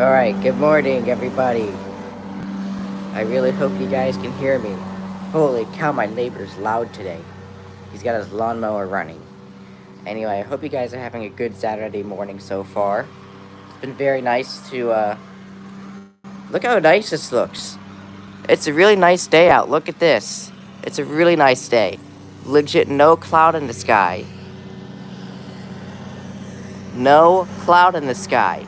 Alright, good morning, everybody. I really hope you guys can hear me. Holy cow, my neighbor's loud today. He's got his lawnmower running. Anyway, I hope you guys are having a good Saturday morning so far. It's been very nice to, look how nice this looks. It's a really nice day out. Look at this. It's a really nice day. Legit no cloud in the sky. No cloud in the sky.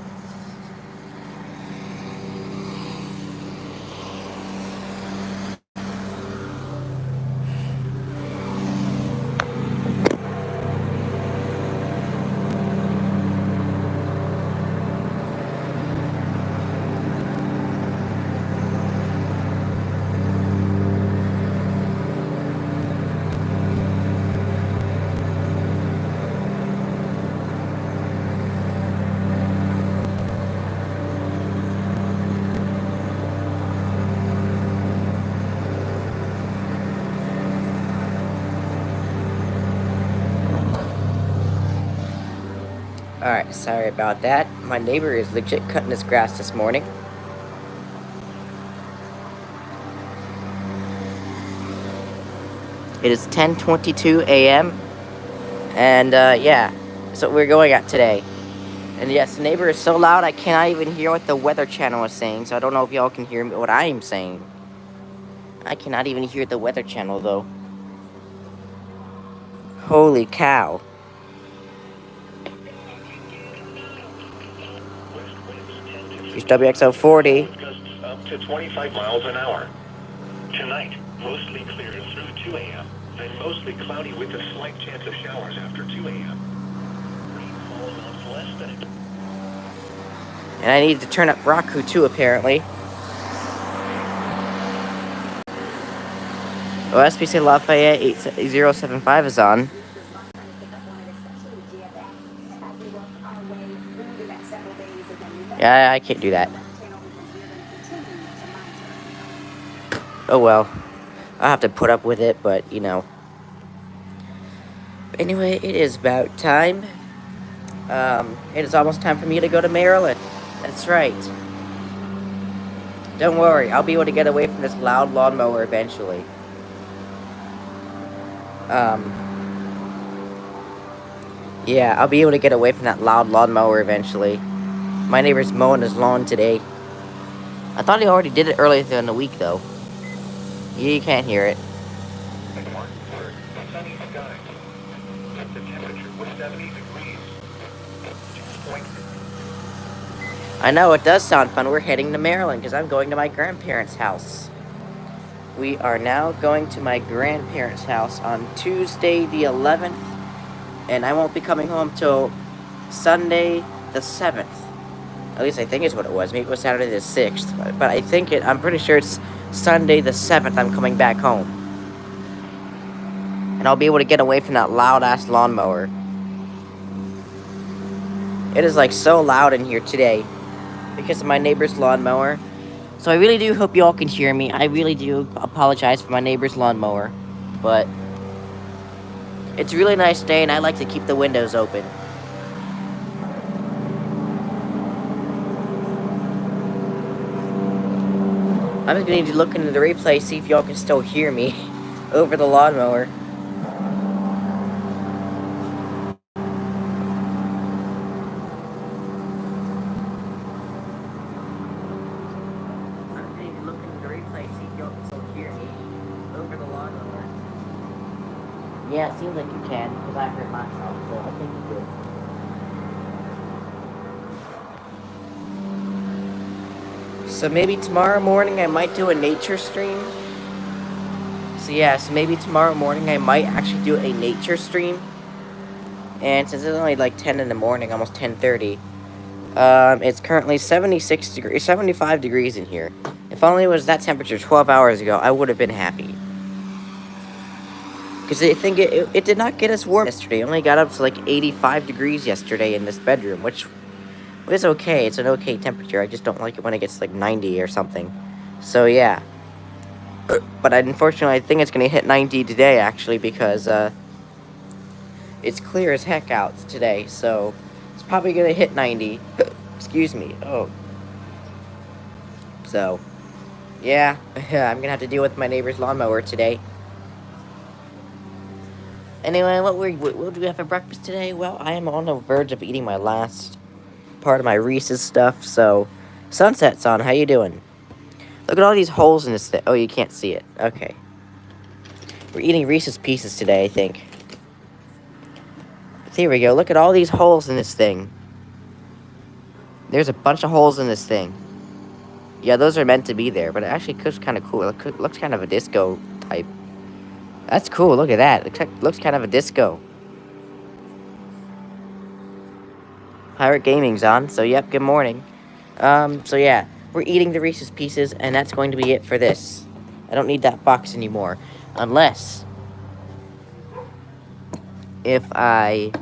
Alright, sorry about that. My neighbor is legit cutting his grass this morning. It is 10:22 a.m. And yeah, that's what we're going at today. And yes, the neighbor is so loud I cannot even hear what the Weather Channel is saying. So I don't know if y'all can hear what I am saying. I cannot even hear the Weather Channel though. Holy cow. Here's WXO40. Up to 25 miles an hour. Tonight, mostly clear through 2 a.m. Then mostly cloudy with a slight chance of showers after 2 a.m. Rainfall amounts less than. And I need to turn up Roku too, apparently. OSPC Lafayette 8075 is on. Yeah, I can't do that. Oh well. I'll have to put up with it, but you know. Anyway, it is about time. It is almost time for me to go to Maryland. That's right. Don't worry, I'll be able to get away from this loud lawnmower eventually. Yeah, I'll be able to get away from that loud lawnmower eventually. My neighbor's mowing his lawn today. I thought he already did it earlier in the week, though. You can't hear it. Sunny skies. The temperature was 70 degrees. I know, it does sound fun. We're heading to Maryland because I'm going to my grandparents' house. We are now going to my grandparents' house on Tuesday the 11th. And I won't be coming home till Sunday the 7th. At least I think it's what it was. Maybe it was Saturday the 6th. But I'm pretty sure it's Sunday the 7th I'm coming back home. And I'll be able to get away from that loud-ass lawnmower. It is like so loud in here today because of my neighbor's lawnmower. So I really do hope you all can hear me. I really do apologize for my neighbor's lawnmower. But it's a really nice day and I like to keep the windows open. I'm just gonna need to look into the replay, see if y'all can still hear me over the lawnmower. I'm gonna need to look into the replay, see if y'all can still hear me over the lawnmower. Yeah, it seems like you can, because I heard myself, so I think you did. So maybe tomorrow morning I might do a nature stream. So yeah, so maybe tomorrow morning I might actually do a nature stream. And since it's only like 10 in the morning, almost 10:30, it's currently 75 degrees in here. If only it was that temperature 12 hours ago, I would have been happy. Because I think it did not get us warm yesterday. It only got up to like 85 degrees yesterday in this bedroom, which is okay. It's an okay temperature. I just don't like it when it gets like 90 or something. So yeah. But unfortunately, I think it's going to hit 90 today, actually, because it's clear as heck out today. So it's probably going to hit 90. Excuse me. Oh. So, yeah, I'm gonna have to deal with my neighbor's lawnmower today. Anyway, what do we have for breakfast today? Well, I am on the verge of eating my last part of my Reese's stuff, so... Sunset's on, how you doing? Look at all these holes in this thing. Oh, you can't see it. Okay. We're eating Reese's Pieces today, I think. Here we go. Look at all these holes in this thing. There's a bunch of holes in this thing. Yeah, those are meant to be there, but it actually looks kind of cool. It looks kind of a disco type. That's cool. Look at that. Looks kind of a disco. Pirate Gaming's on, so yep, good morning. So yeah, we're eating the Reese's Pieces, and that's going to be it for this. I don't need that box anymore. Unless... if I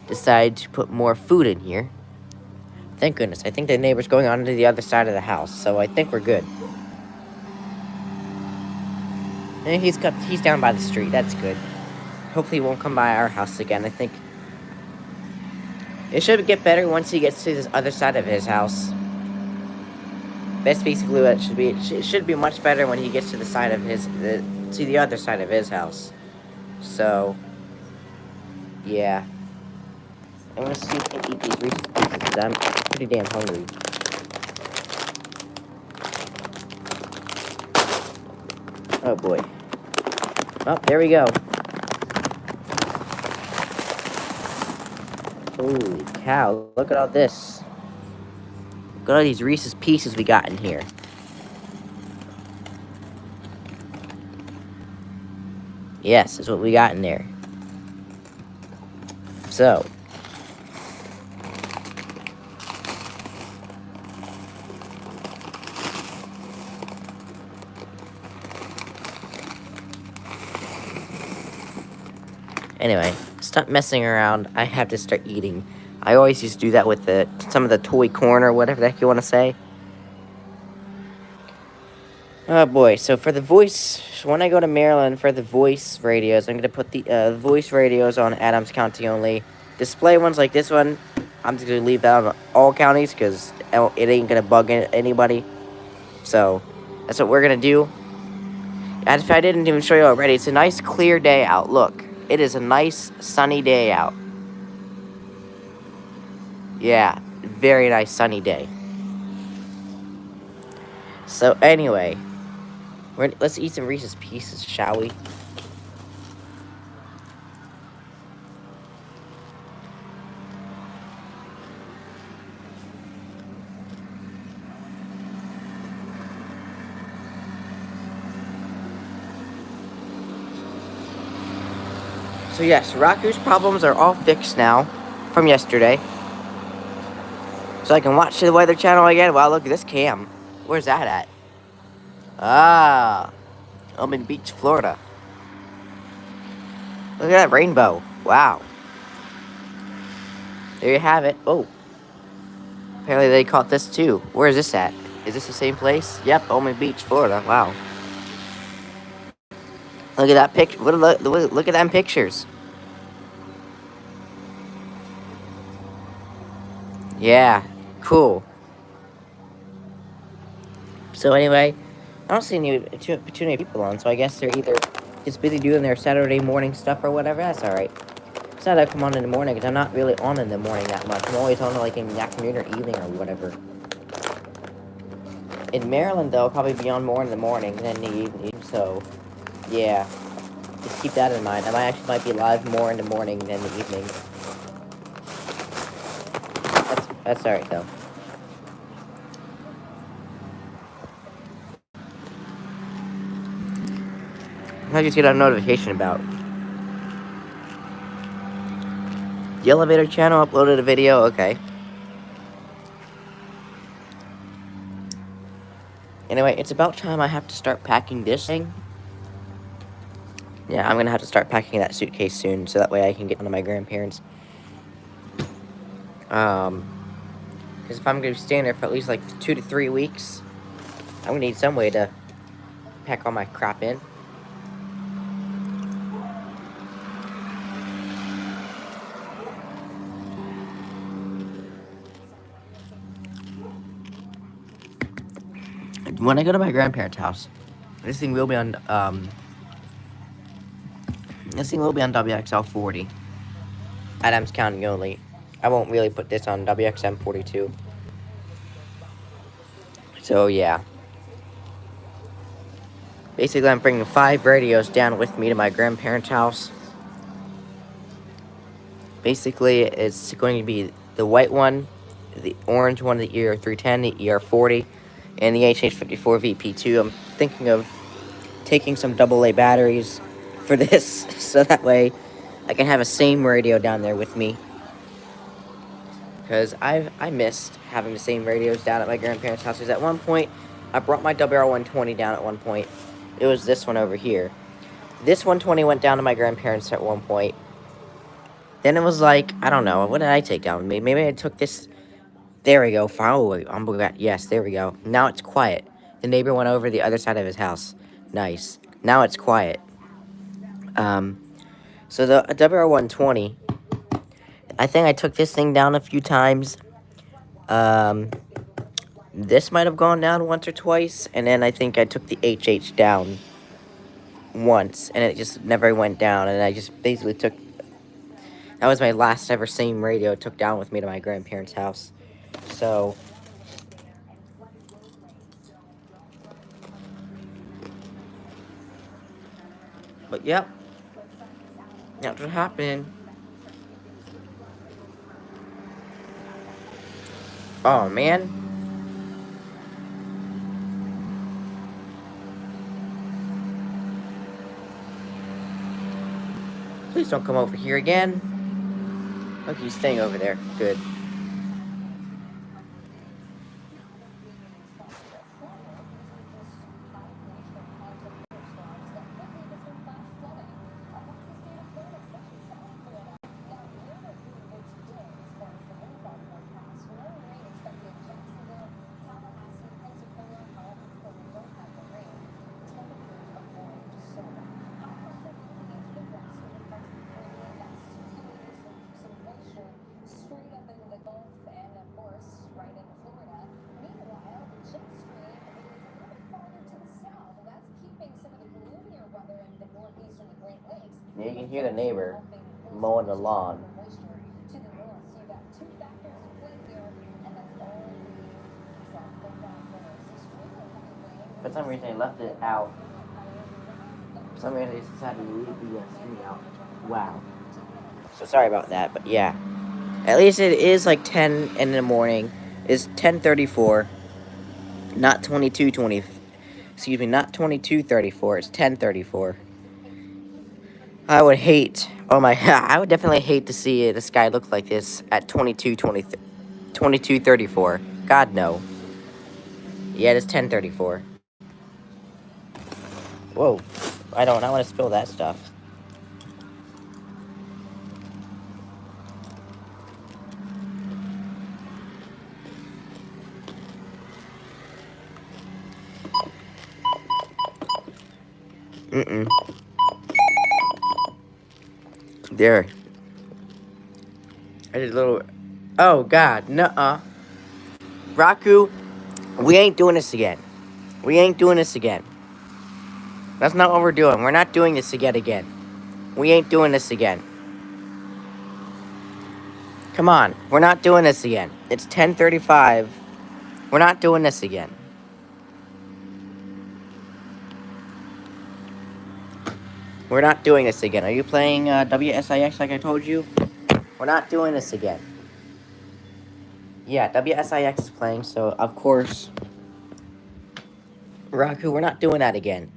decide to put more food in here. Thank goodness. I think the neighbor's going on to the other side of the house, so I think we're good. And he's down by the street. That's good. Hopefully he won't come by our house again. I think it should get better once he gets to this other side of his house. That's basically what it should be. It should be much better when he gets to the side of the other side of his house. So, yeah. I'm gonna see if I can eat these Reese's Pieces because I'm pretty damn hungry. Oh boy. Oh, there we go. Holy cow, look at all this. Look at all these Reese's Pieces we got in here. Yes, is what we got in there. So. Anyway, stop messing around. I have to start eating. I always used to do that with some of the toy corn or whatever the heck you want to say. Oh boy, so for the voice, when I go to Maryland for the voice radios, I'm going to put the voice radios on Adams County only. Display ones like this one, I'm just going to leave that on all counties because it ain't going to bug anybody. So, that's what we're going to do. And if I didn't even show you already, it's a nice clear day out. Look. It is a nice, sunny day out. Yeah, very nice, sunny day. So, anyway, let's eat some Reese's Pieces, shall we? So yes, Raku's problems are all fixed now from yesterday. So I can watch the Weather Channel again. Wow, look at this cam. Where's that at? Ah, I'm in Beach, Florida. Look at that rainbow. Wow. There you have it. Oh. Apparently they caught this too. Where is this at? Is this the same place? Yep, Omen Beach, Florida. Wow. Look at that picture. Look at them pictures. Yeah, cool. So anyway, I don't see too many people on, so I guess they're either just busy doing their Saturday morning stuff or whatever. That's alright. It's not I come on in the morning, because I'm not really on in the morning that much. I'm always on like in the afternoon or evening or whatever. In Maryland, though, I'll probably be on more in the morning than the evening, so yeah. Just keep that in mind. I might be live more in the morning than the evening. That's alright, though. I just get a notification about. The elevator channel uploaded a video, okay. Anyway, it's about time I have to start packing this thing. Yeah, I'm gonna have to start packing that suitcase soon, so that way I can get one of my grandparents. Because if I'm gonna be staying there for at least like 2 to 3 weeks, I'm gonna need some way to pack all my crap in. when I go to my grandparents' house, this thing will be on WXL 40. Adams County only. I won't really put this on WXM 42. So yeah. Basically, I'm bringing 5 radios down with me to my grandparents' house. Basically, it's going to be the white one, the orange one, the ER310, the ER40, and the HH54 VP2. I'm thinking of taking some AA batteries for this, so that way I can have a same radio down there with me. Because I missed having the same radios down at my grandparents' house. Because at one point, I brought my WR120 down at one point. It was this one over here. This 120 went down to my grandparents at one point. Then it was like, I don't know, what did I take down with me? Maybe I took this. There we go. Yes, there we go. Now it's quiet. The neighbor went over the other side of his house. Nice. Now it's quiet. So the WR120, I think I took this thing down a few times. This might have gone down once or twice, and then I think I took the HH down once, and it just never went down, and I just basically took... That was my last ever same radio I took down with me to my grandparents' house. So... But, yep. That's what happened. Oh, man. Please don't come over here again. Okay, he's staying over there. Good. Yeah, you can hear the neighbor mowing the lawn. For some reason, they left it out. For some reason, they decided to leave the screen out. Wow. So sorry about that, but yeah. At least it is like 10 in the morning. It's 10:34, not 22:20. Excuse me, not 22:34. It's 10:34. I would hate. Oh my! I would definitely hate to see the sky look like this at 22:34. God no. Yeah, it is 10:34. Whoa! I don't want to spill that stuff. There. I did a little... Oh, God. Nuh-uh. Raku, we ain't doing this again. We ain't doing this again. That's not what we're doing. We're not doing this again. We ain't doing this again. Come on. We're not doing this again. It's 10:35. We're not doing this again. We're not doing this again. Are you playing WSIX like I told you? We're not doing this again. Yeah, WSIX is playing, so of course... Raku, we're not doing that again.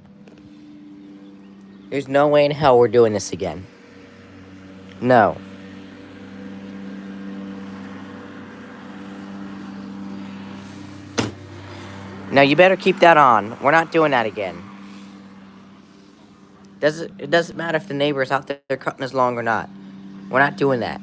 There's no way in hell we're doing this again. No. No, you better keep that on. We're not doing that again. It doesn't matter if the neighbor's out there cutting his lawn or not. We're not doing that.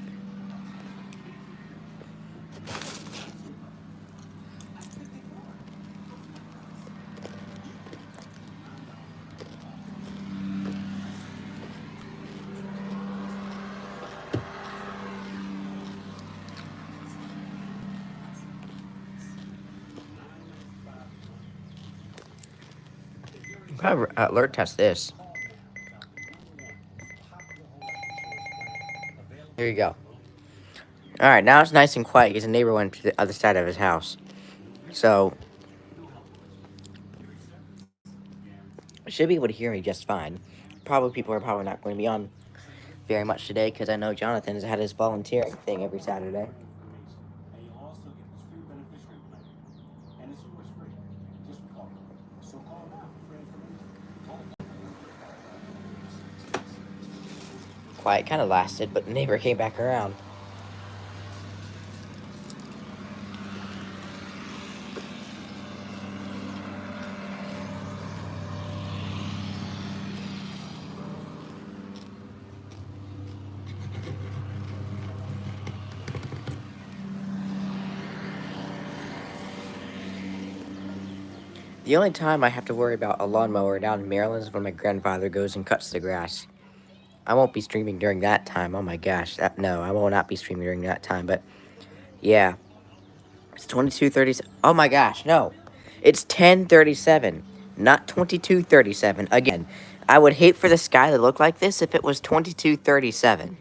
Probably alert test this. Here you go. Alright, now it's nice and quiet because the neighbor went to the other side of his house. So, should be able to hear me just fine. Probably people are probably not going to be on very much today because I know Jonathan has had his volunteering thing every Saturday. Quiet kind of lasted, but the neighbor came back around. The only time I have to worry about a lawnmower down in Maryland is when my grandfather goes and cuts the grass. I won't be streaming during that time. Oh my gosh. No, I will not be streaming during that time. But, yeah. It's 22:30. Oh my gosh, no. It's 10:37, not 22:37. Again, I would hate for the sky to look like this if it was 22:37.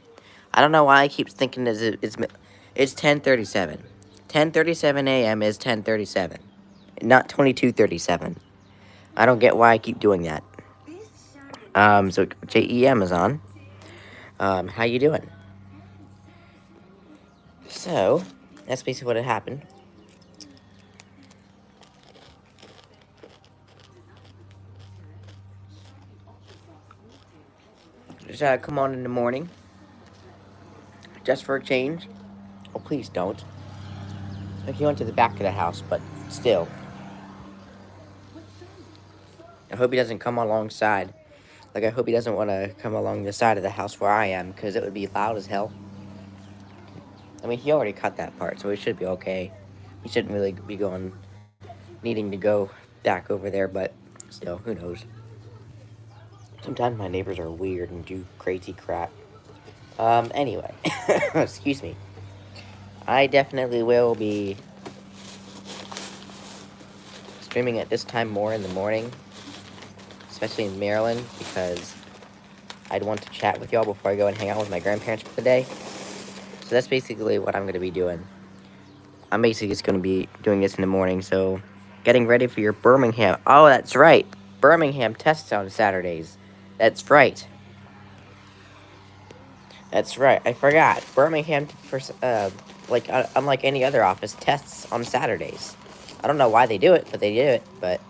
I don't know why I keep thinking it's 10:37. 10:37 a.m. is 10:37, not 22:37. I don't get why I keep doing that. So JE Amazon, how you doing? So, that's basically what had happened. Just come on in the morning, just for a change. Oh, please don't. Like, he went to the back of the house, but still. I hope he doesn't come alongside. Like, I hope he doesn't want to come along the side of the house where I am, because it would be loud as hell. I mean, he already cut that part, so he should be okay. He shouldn't really be needing to go back over there, but still, who knows. Sometimes my neighbors are weird and do crazy crap. Anyway. Excuse me. I definitely will be streaming at this time more in the morning, especially in Maryland, because I'd want to chat with y'all before I go and hang out with my grandparents for the day. So that's basically what I'm going to be doing. I'm basically just going to be doing this in the morning, so getting ready for your Birmingham. Oh, that's right. Birmingham tests on Saturdays. That's right. That's right. I forgot. Birmingham, unlike any other office, tests on Saturdays. I don't know why they do it, but they do it, but...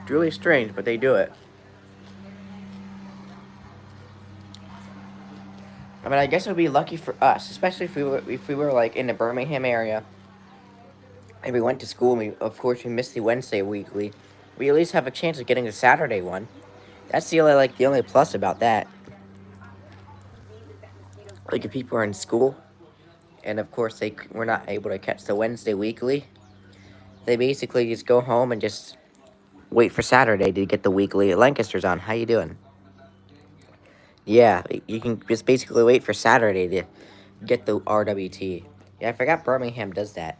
It's really strange, but they do it. I mean, I guess it would be lucky for us, especially if we were like in the Birmingham area, and we went to school. And of course, we missed the Wednesday weekly. We at least have a chance of getting the Saturday one. That's the only plus about that. Like, if people are in school, and of course they were not able to catch the Wednesday weekly, they basically just go home and just wait for Saturday to get the weekly. Lancaster's on. How you doing? Yeah, you can just basically wait for Saturday to get the RWT. Yeah, I forgot Birmingham does that.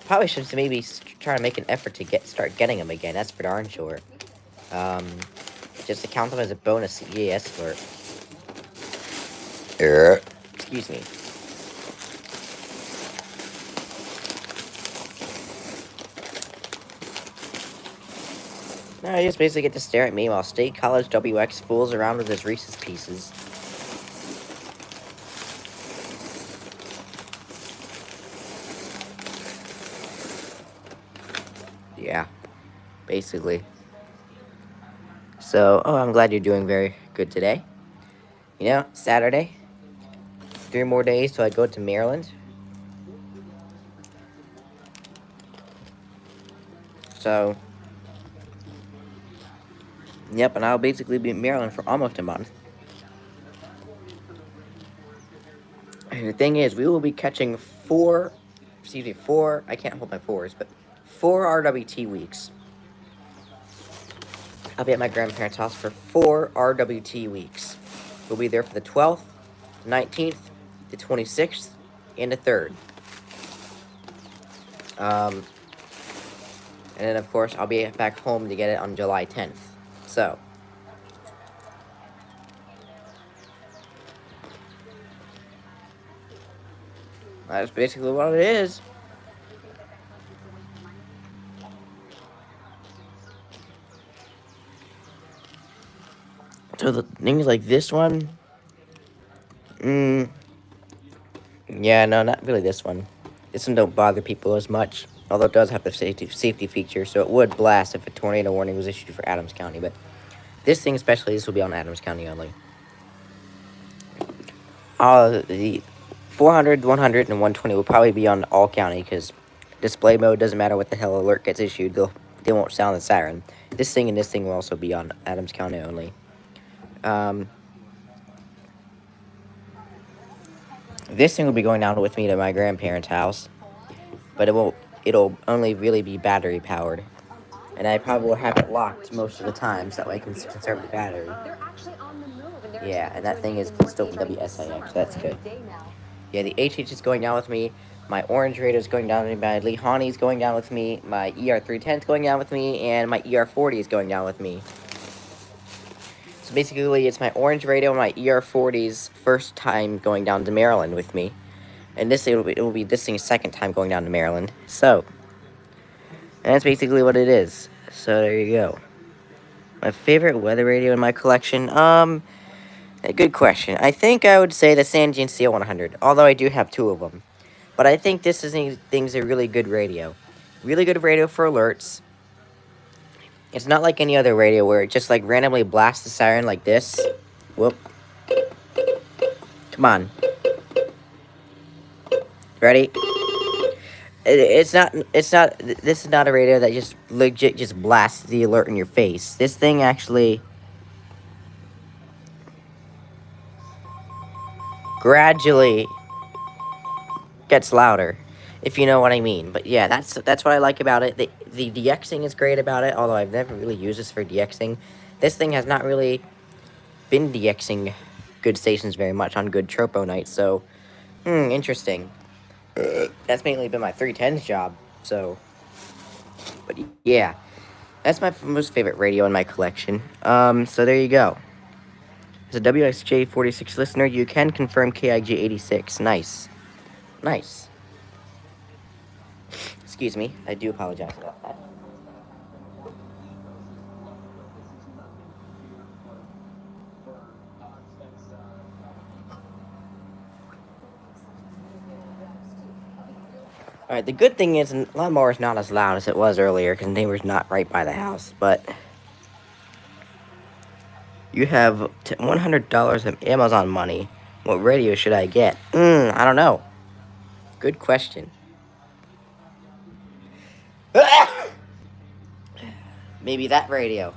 Probably should maybe try to make an effort to start getting them again. That's for darn sure. Just to count them as a bonus EAS alert. Excuse me. Now I just basically get to stare at me while State College WX fools around with his Reese's Pieces. Yeah, basically. So, I'm glad you're doing very good today. You know, Saturday. 3 more days till I go to Maryland. So, yep, and I'll basically be in Maryland for almost a month. And the thing is, we will be catching 4, I can't hold my 4s, but 4 RWT weeks. I'll be at my grandparents' house for 4 RWT weeks. We'll be there for the 12th, 19th, the 26th, and the 3rd. And then, of course, I'll be back home to get it on July 10th. So, that's basically what it is. So, the things like this one, yeah, no, not really this one. This one don't bother people as much, although it does have the safety feature, so it would blast if a tornado warning was issued for Adams County, but this thing especially, this will be on Adams County only. The 400, 100, and 120 will probably be on all county, because display mode doesn't matter what the hell alert gets issued, they won't sound the siren. This thing and this thing will also be on Adams County only. This thing will be going down with me to my grandparents' house, but it'll only really be battery powered. And I probably will have it locked most of the time, so that way I can conserve the battery. Yeah, and that thing is still from WSIX, so that's good. Yeah, the HH is going down with me, my Orange Raider is going down with me, my Lehani is going down with me, my ER310 is going down with me, and my ER40 is going down with me. So basically, it's my Orange Radio and my ER40's first time going down to Maryland with me. And this it will be this thing's second time going down to Maryland. So, and that's basically what it is. So there you go. My favorite weather radio in my collection, a good question. I think I would say the Sangean CL100, although I do have two of them. But I think this thing's a really good radio. Really good radio for alerts. It's not like any other radio where it just like randomly blasts the siren like this. Whoop. Come on. Ready? This is not a radio that just legit just blasts the alert in your face. This thing actually gradually gets louder, if you know what I mean. But yeah, that's what I like about it. The DXing is great about it, although I've never really used this for DXing. This thing has not really been DXing good stations very much on good tropo nights, so interesting. That's mainly been my 310's job, so, but yeah, that's my most favorite radio in my collection. So there you go. As a WXJ46 listener, you can confirm KIG86. Nice. Nice. Excuse me, I do apologize about that. Alright, the good thing is, lawnmower is not as loud as it was earlier, because the neighbor's not right by the house, but you have $100 of Amazon money. What radio should I get? I don't know. Good question. Maybe that radio.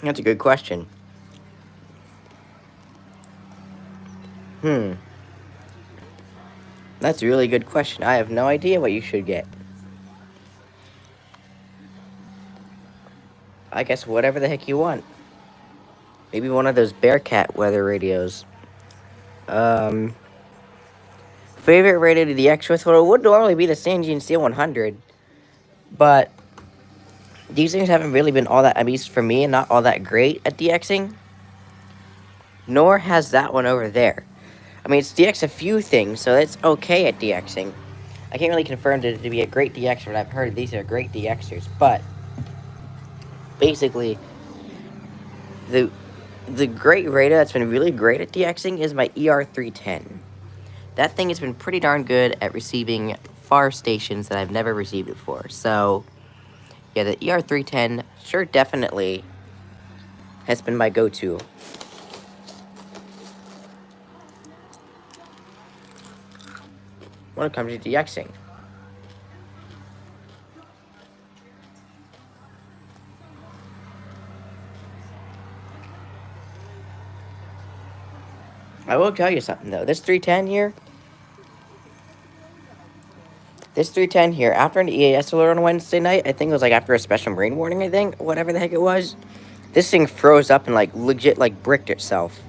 That's a good question. That's a really good question. I have no idea what you should get. I guess whatever the heck you want. Maybe one of those Bearcat weather radios. Favorite radio to DX with? Well, it would normally be the Sangean CL100. But these things haven't really been all that, at least for me, not all that great at DXing. Nor has that one over there. I mean, it's DX a few things, so it's okay at DXing. I can't really confirm it to be a great DXer, but I've heard these are great DXers. But basically, the great radio that's been really great at DXing is my ER310. That thing has been pretty darn good at receiving far stations that I've never received before. So, yeah, the ER310 sure definitely has been my go-to. When it comes to DXing. I will tell you something though. This 310 here, after an EAS alert on Wednesday night, I think it was like after a special rain warning, I think, whatever the heck it was. This thing froze up and like legit like bricked itself.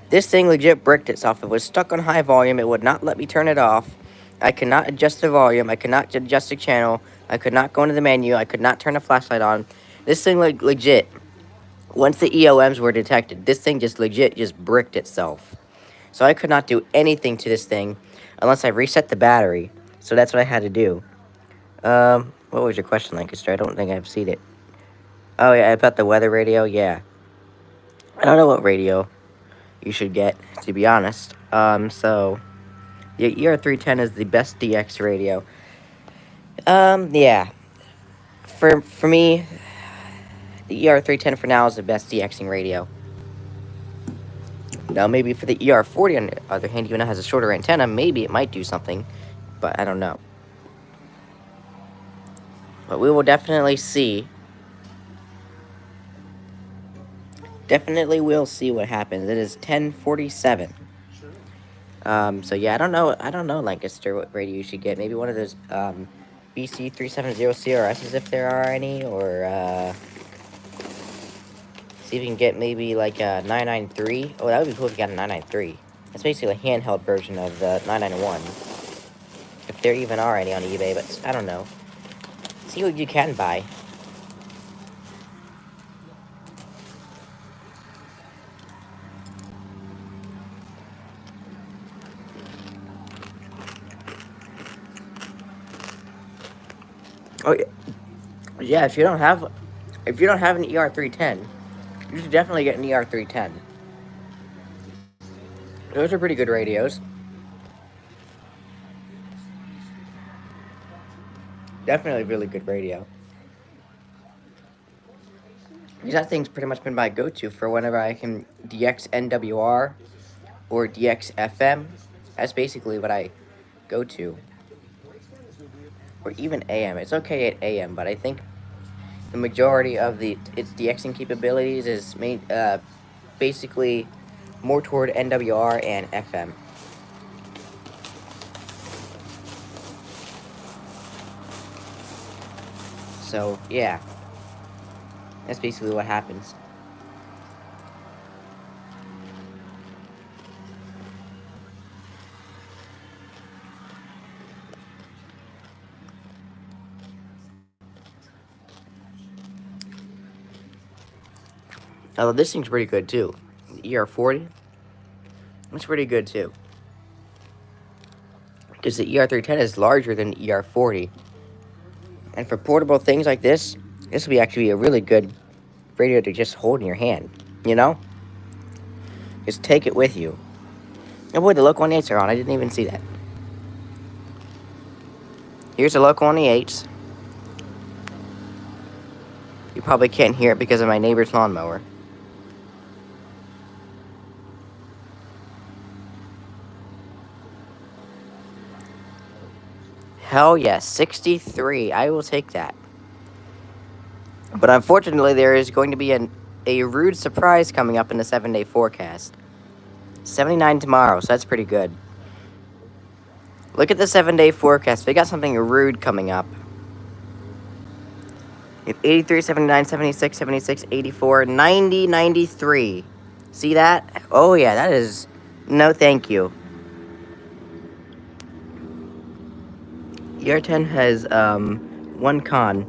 This thing legit bricked itself. It was stuck on high volume. It would not let me turn it off. I could not adjust the volume. I could not adjust the channel. I could not go into the menu. I could not turn the flashlight on. This thing like legit. Once the EOMs were detected, this thing just legit just bricked itself. So I could not do anything to this thing unless I reset the battery. So that's what I had to do. What was your question, Lancaster? I don't think I've seen it. Oh yeah, about the weather radio. Yeah, I don't know what radio you should get, to be honest. So the ER310 is the best DX radio. Yeah. For me, the ER310 for now is the best DXing radio. Now, maybe for the ER40, on the other hand, even though it has a shorter antenna, maybe it might do something, but I don't know. But we will definitely see. Definitely will see what happens. It is 10:47. So yeah, I don't know, Lancaster, what radio you should get. Maybe one of those, BC 370 CRSs if there are any, or, see if you can get maybe like a 993. Oh, that would be cool if you got a 993. That's basically a handheld version of the 991. If there even are any on eBay, but I don't know. See what you can buy. Oh yeah, yeah. If you don't have an ER310, you should definitely get an ER310. Those are pretty good radios. Definitely a really good radio. Because that thing's pretty much been my go-to for whenever I can DX NWR or DX FM. That's basically what I go to. Or even AM. It's okay at AM, but I think the majority of its DXing capabilities is basically more toward NWR and FM. So, yeah. That's basically what happens. Although this thing's pretty good too. The ER40. It's pretty good too. Because the ER310 is larger than the ER40. And for portable things like this would be actually a really good radio to just hold in your hand. You know? Just take it with you. Oh boy, the local 1-8s are on. I didn't even see that. Here's the local 1-8s. You probably can't hear it because of my neighbor's lawnmower. Hell yes, 63. I will take that. But unfortunately, there is going to be a rude surprise coming up in the 7-day forecast. 79 tomorrow, so that's pretty good. Look at the 7-day forecast. We got something rude coming up. We have 83, 79, 76, 76, 84, 90, 93. See that? Oh yeah, that is... No thank you. ER10 has, one con.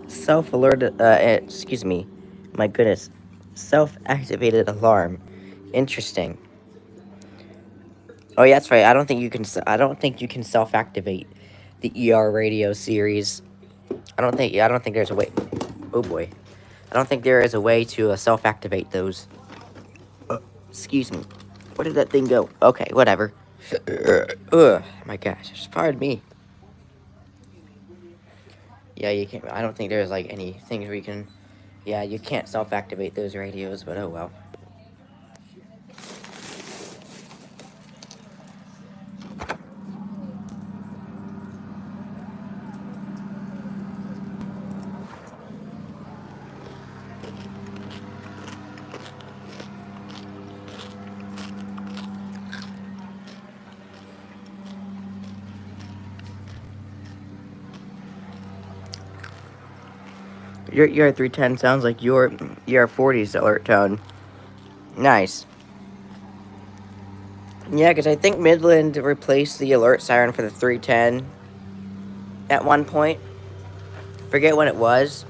Self-alerted, excuse me. My goodness. Self-activated alarm. Interesting. Oh yeah, that's right. I don't think you can self-activate the ER radio series. I don't think there's a way. Oh boy. I don't think there is a way to self-activate those. Excuse me. Where did that thing go? Okay, whatever. Ugh, my gosh. Just pardon me. Yeah, you can't. I don't think there's like any things where you can. Yeah, you can't self-activate those radios, but oh well. Your ER310 sounds like your ER40's alert tone. Nice. Yeah, because I think Midland replaced the alert siren for the 310 at one point. Forget when it was,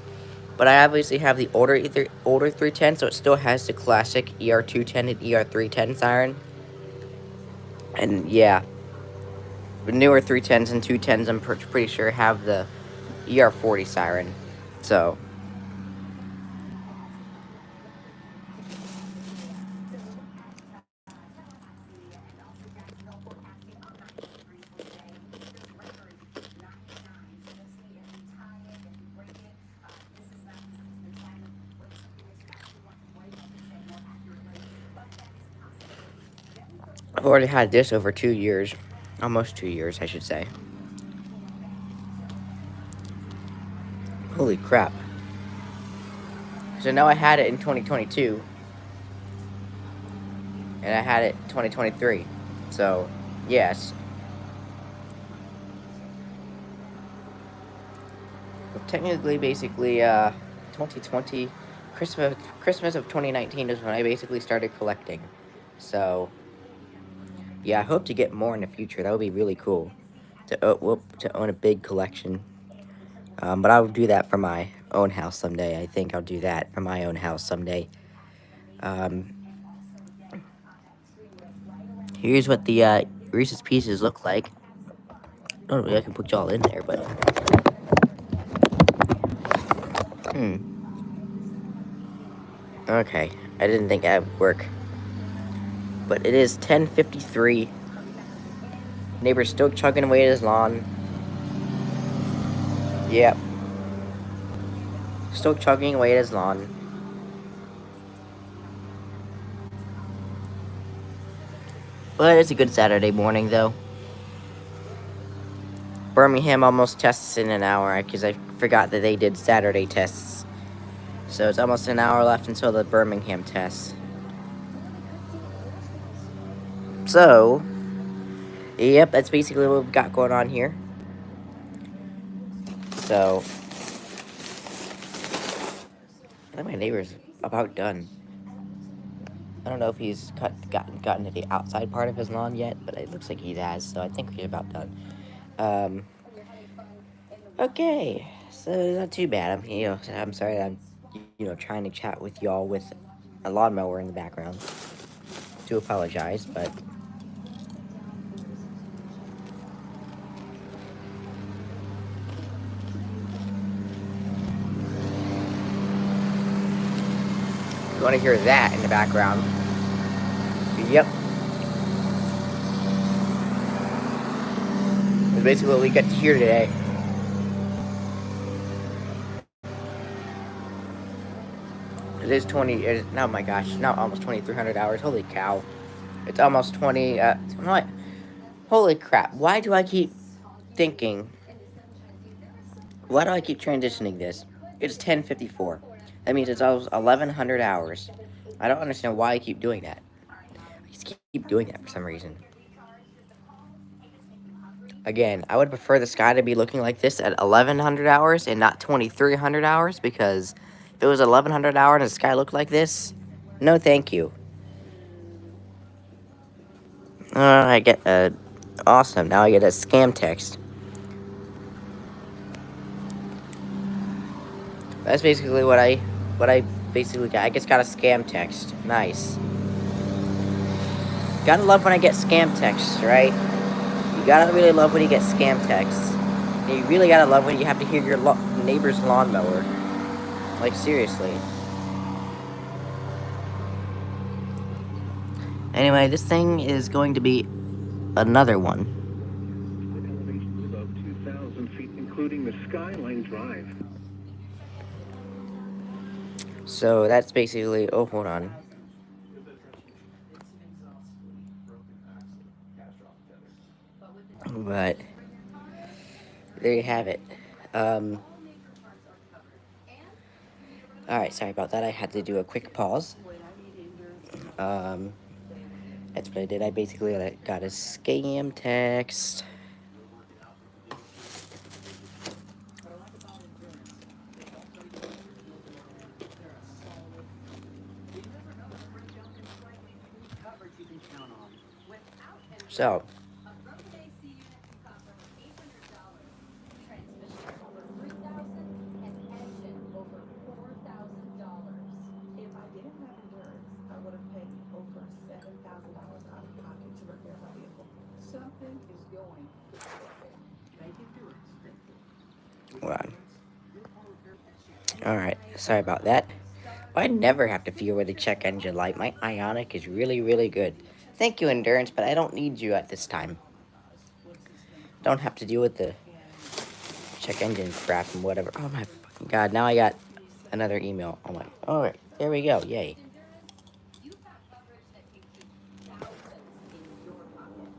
but I obviously have the older 310, so it still has the classic ER210 and ER310 siren. And yeah, the newer 310s and 210s, I'm pretty sure have the ER40 siren. So I've already had this over 2 years. Almost 2 years, I should say. Holy crap. So now I had it in 2022. And I had it 2023. So, yes. But technically, basically, 2020, Christmas of 2019 is when I basically started collecting. So, yeah, I hope to get more in the future. That would be really cool. To own a big collection. But I'll do that for my own house someday. I think I'll do that for my own house someday. Here's what the Reese's Pieces look like. I don't know if I can put y'all in there, but... Okay, I didn't think that would work. But it is 10:53. Neighbor's still chugging away at his lawn. Yep. Still chugging away at his lawn. But it's a good Saturday morning, though. Birmingham almost tests in an hour, because I forgot that they did Saturday tests. So it's almost an hour left until the Birmingham tests. So, yep, that's basically what we've got going on here. So, I think my neighbor's about done. I don't know if he's gotten to the outside part of his lawn yet, but it looks like he has, so I think we're about done. Okay, so not too bad. I'm sorry that I'm, trying to chat with y'all with a lawnmower in the background. Do apologize, but... You want to hear that in the background? Yep. That's basically what we got to hear today. It is 20, oh my gosh, now almost 2,300 hours. Holy cow. It's almost 20, what? Holy crap. Why do I keep thinking, why do I keep transitioning this? It's 10:54. That means it's almost 1,100 hours. I don't understand why I keep doing that. I just keep doing that for some reason. Again, I would prefer the sky to be looking like this at 1,100 hours and not 2,300 hours, because if it was 1,100 hours and the sky looked like this, no thank you. I get awesome. Now I get a scam text. That's basically what I basically got. I just got a scam text. Nice. Gotta love when I get scam texts, right? You gotta really love when you get scam texts. And you really gotta love when you have to hear your neighbor's lawnmower. Like, seriously. Anyway, this thing is going to be another one. With elevations above 2,000 feet, including the Skyline Drive. So that's basically, oh, hold on. But there you have it. Alright, sorry about that. I had to do a quick pause. That's what I did. I basically got a scam text. So, If I didn't have endurance, I would have paid over $7,000 out of pocket to repair my vehicle. Something is going to break. Make endurance simple. hold on. Alright, sorry about that. I never have to fear with the check engine light. My Ionic is really, really good. Thank you, Endurance, but I don't need you at this time. Don't have to deal with the check engine crap and whatever. Oh my fucking god, now I got another email. Oh my, alright, there we go, yay.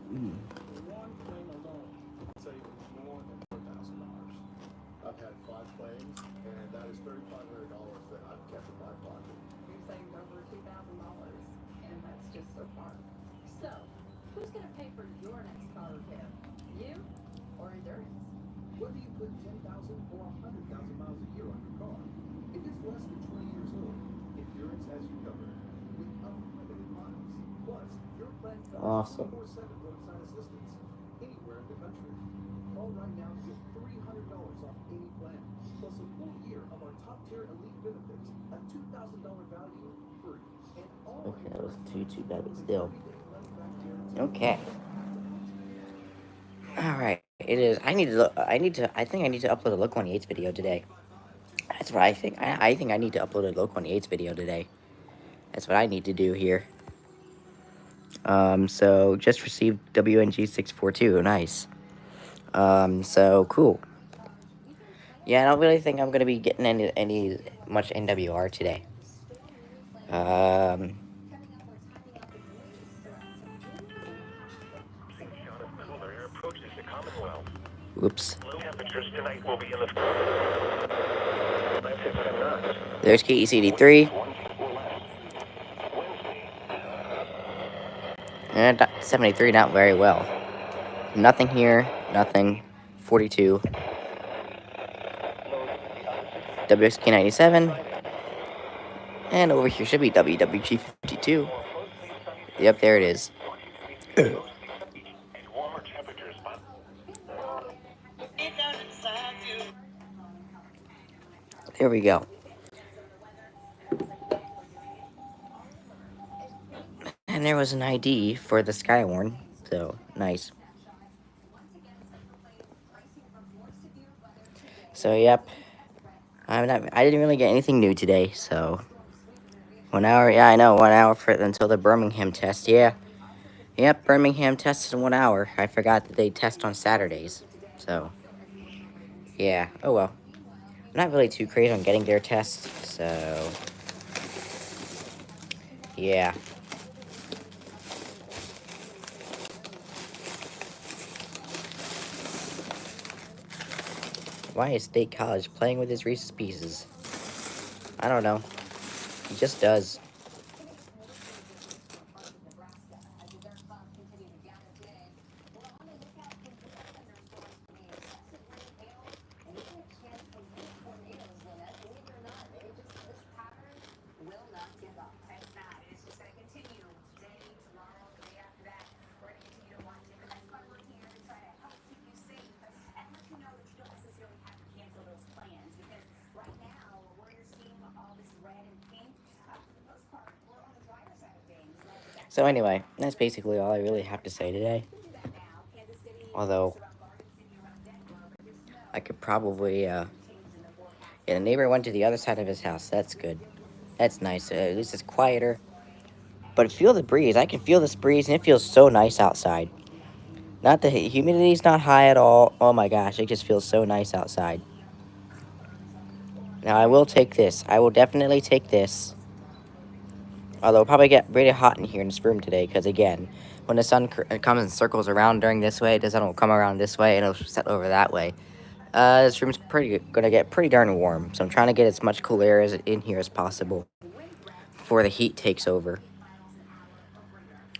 One claim alone saved more than $4,000. I've had 5 claims, and that is $3,500 that I've kept in my pocket. You saved over $2,000, and that's just so far. So, who's gonna pay for your next car repair? You or Endurance? Whether you put 10,000 or 100,000 miles a year on your car, if it's less than 20 years old, Endurance has you covered with unlimited miles. Plus, your plan Awesome. 24/7 roadside assistance anywhere in the country. Call right now to get $300 off any plan, plus a full year of our top tier elite benefits, a $2,000 value free, and all. Okay, that was too bad, but still. Okay. Alright, it is. I think I need to upload a Low 28 video today. That's what I think. I think I need to upload a Low 28 video today. That's what I need to do here. So just received WNG 642. Nice. So cool. Yeah, I don't really think I'm gonna be getting any much NWR today. Shot of cooler air approaches the Commonwealth. Oops. Low temperatures tonight will be in the 967 knots. There's KECD3. And 73, not very well. Nothing here, nothing. 42. WXK97. And over here should be WWG52. Yep, there it is. And warmer temperatures. There we go. And there was an ID for the Skywarn, so nice. So yep, I didn't really get anything new today. So 1 hour, yeah, I know, 1 hour until the Birmingham test. Yeah, yep, Birmingham test in 1 hour. I forgot that they test on Saturdays. So yeah, oh well. I'm not really too crazy on getting their tests. So yeah. Why is State College playing with his Reese's Pieces? I don't know. He just does. So anyway, that's basically all I really have to say today. Although, I could probably, yeah, the neighbor went to the other side of his house. That's good. That's nice. At least it's quieter. But feel the breeze. I can feel this breeze, and it feels so nice outside. Not the humidity's not high at all. Oh my gosh, it just feels so nice outside. Now, I will take this. I will definitely take this. Although it'll probably get really hot in here in this room today, because again, when the sun comes and circles around during this way, the sun will come around this way, and it'll set over that way. This room's gonna get pretty darn warm, so I'm trying to get as much cool air in here as possible before the heat takes over.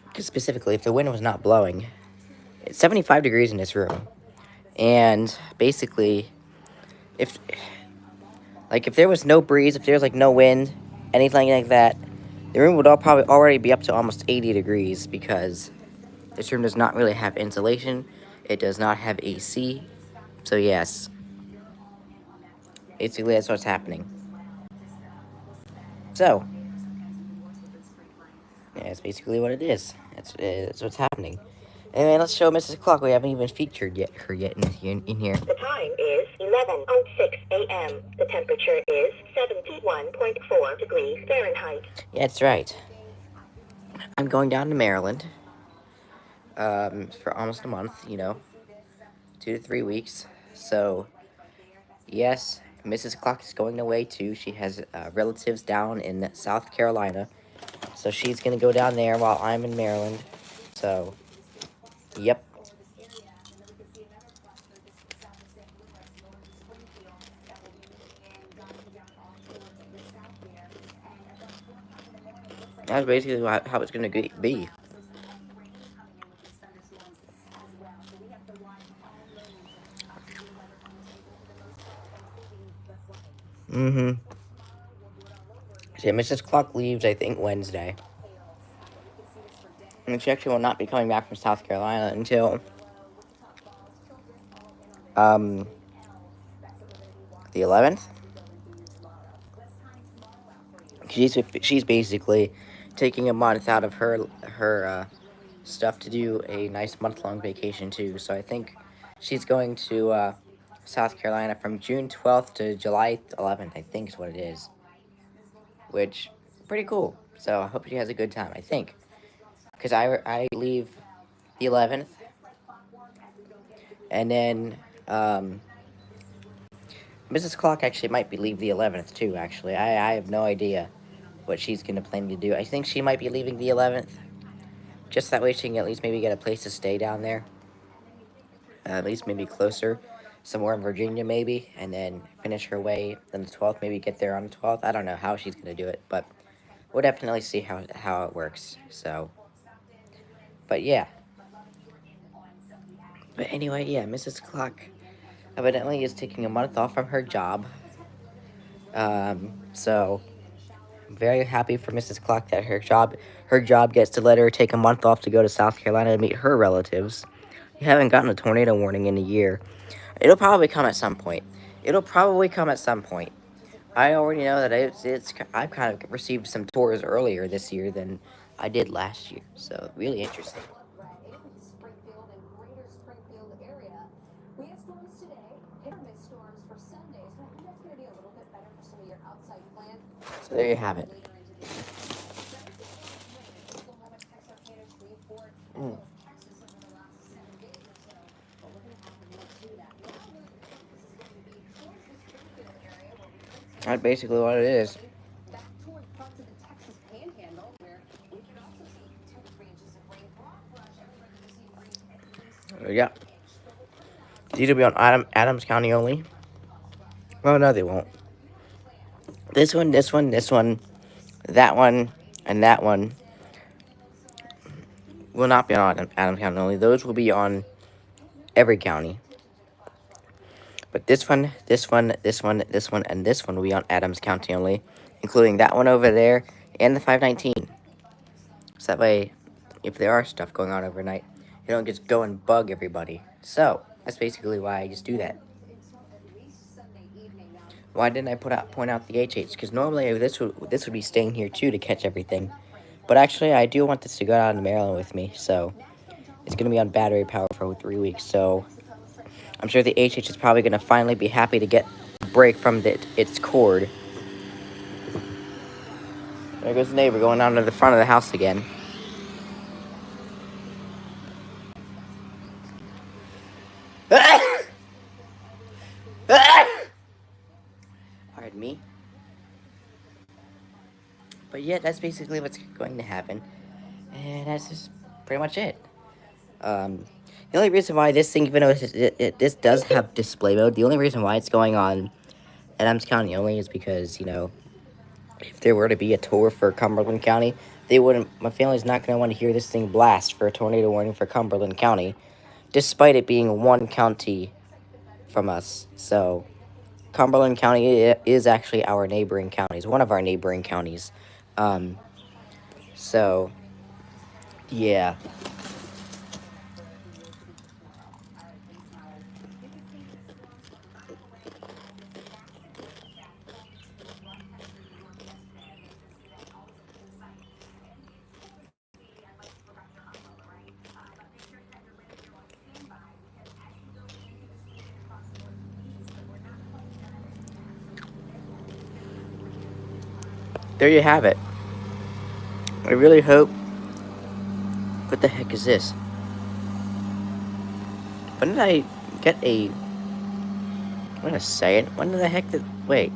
Because specifically, if the wind was not blowing, it's 75 degrees in this room, and basically, if there was no breeze, if there was like no wind, anything like that, the room would probably already be up to almost 80 degrees, because This room does not really have insulation. It does not have AC. So yes, basically that's what's happening. So, yeah, that's basically what it is. That's what's happening. And let's show Mrs. Clock. We haven't even featured her yet in here. The time is 11:06 a.m. The temperature is 71.4 degrees Fahrenheit. Yeah, that's right. I'm going down to Maryland for almost a month, 2 to 3 weeks. So, yes, Mrs. Clock is going away too. She has relatives down in South Carolina. So she's going to go down there while I'm in Maryland. So, yep. That's basically how it's going to be. So Mrs. Clock leaves, I think, Wednesday. And she actually will not be coming back from South Carolina until the 11th. She's basically taking a month out of her stuff to do a nice month-long vacation too. So I think she's going to South Carolina from June 12th to July 11th, I think is what it is. Which, pretty cool. So I hope she has a good time, I think. Because I leave the 11th. And then, Mrs. Clock actually might be leave the 11th too, actually. I have no idea what she's going to plan to do. I think she might be leaving the 11th. Just that way she can at least maybe get a place to stay down there. At least maybe closer. Somewhere in Virginia maybe. And then finish her way. Then the 12th, maybe get there on the 12th. I don't know how she's going to do it. But we'll definitely see how it works. So, but yeah. But anyway, yeah, Mrs. Clock evidently is taking a month off from her job. So I'm very happy for Mrs. Clock that her job gets to let her take a month off to go to South Carolina to meet her relatives. You haven't gotten a tornado warning in a year. It'll probably come at some point. I already know that I've kind of received some tours earlier this year than I did last year. So really interesting. Springfield and greater Springfield area. We had storms today, hit or miss storms for Sunday, so I think that's going to be a little bit better for some of your outside plans. So there you have it. Oklahoma, Texarkana, Shreveport, Texas over the last 7 days or so. But we're going to have to look through that. Now where the focus is going to be towards the Springfield area where we could see That's basically what it is. back towards parts of the Texas Panhandle where we could also see 2 to 3 inches of rain. Broad brush, everybody to see rain at least. Yeah. These will be on Adams County only. Well, no, they won't. This one, that one, and that one will not be on Adams County only. Those will be on every county. But this one, and this one will be on Adams County only, including that one over there and the 519. So that way, if there are stuff going on overnight, you don't just go and bug everybody. So that's basically why I just do that. Why didn't I point out the HH? Because normally this would be staying here too to catch everything. But actually, I do want this to go down to Maryland with me. So it's going to be on battery power for 3 weeks. So I'm sure the HH is probably going to finally be happy to get a break from its cord. There goes the neighbor going down to the front of the house again. Pardon me. But yeah, that's basically what's going to happen. And that's just pretty much it. The only reason why this thing, even though this does have display mode, the only reason why it's going on Adams County only is because, if there were to be a tour for Cumberland County, my family's not going to want to hear this thing blast for a tornado warning for Cumberland County, despite it being one county from us. So Cumberland County is actually our neighboring counties, one of our neighboring counties. So, yeah. there you have it. I really hope... What the heck is this? When did I get a... Wait a second. When the heck did... Wait.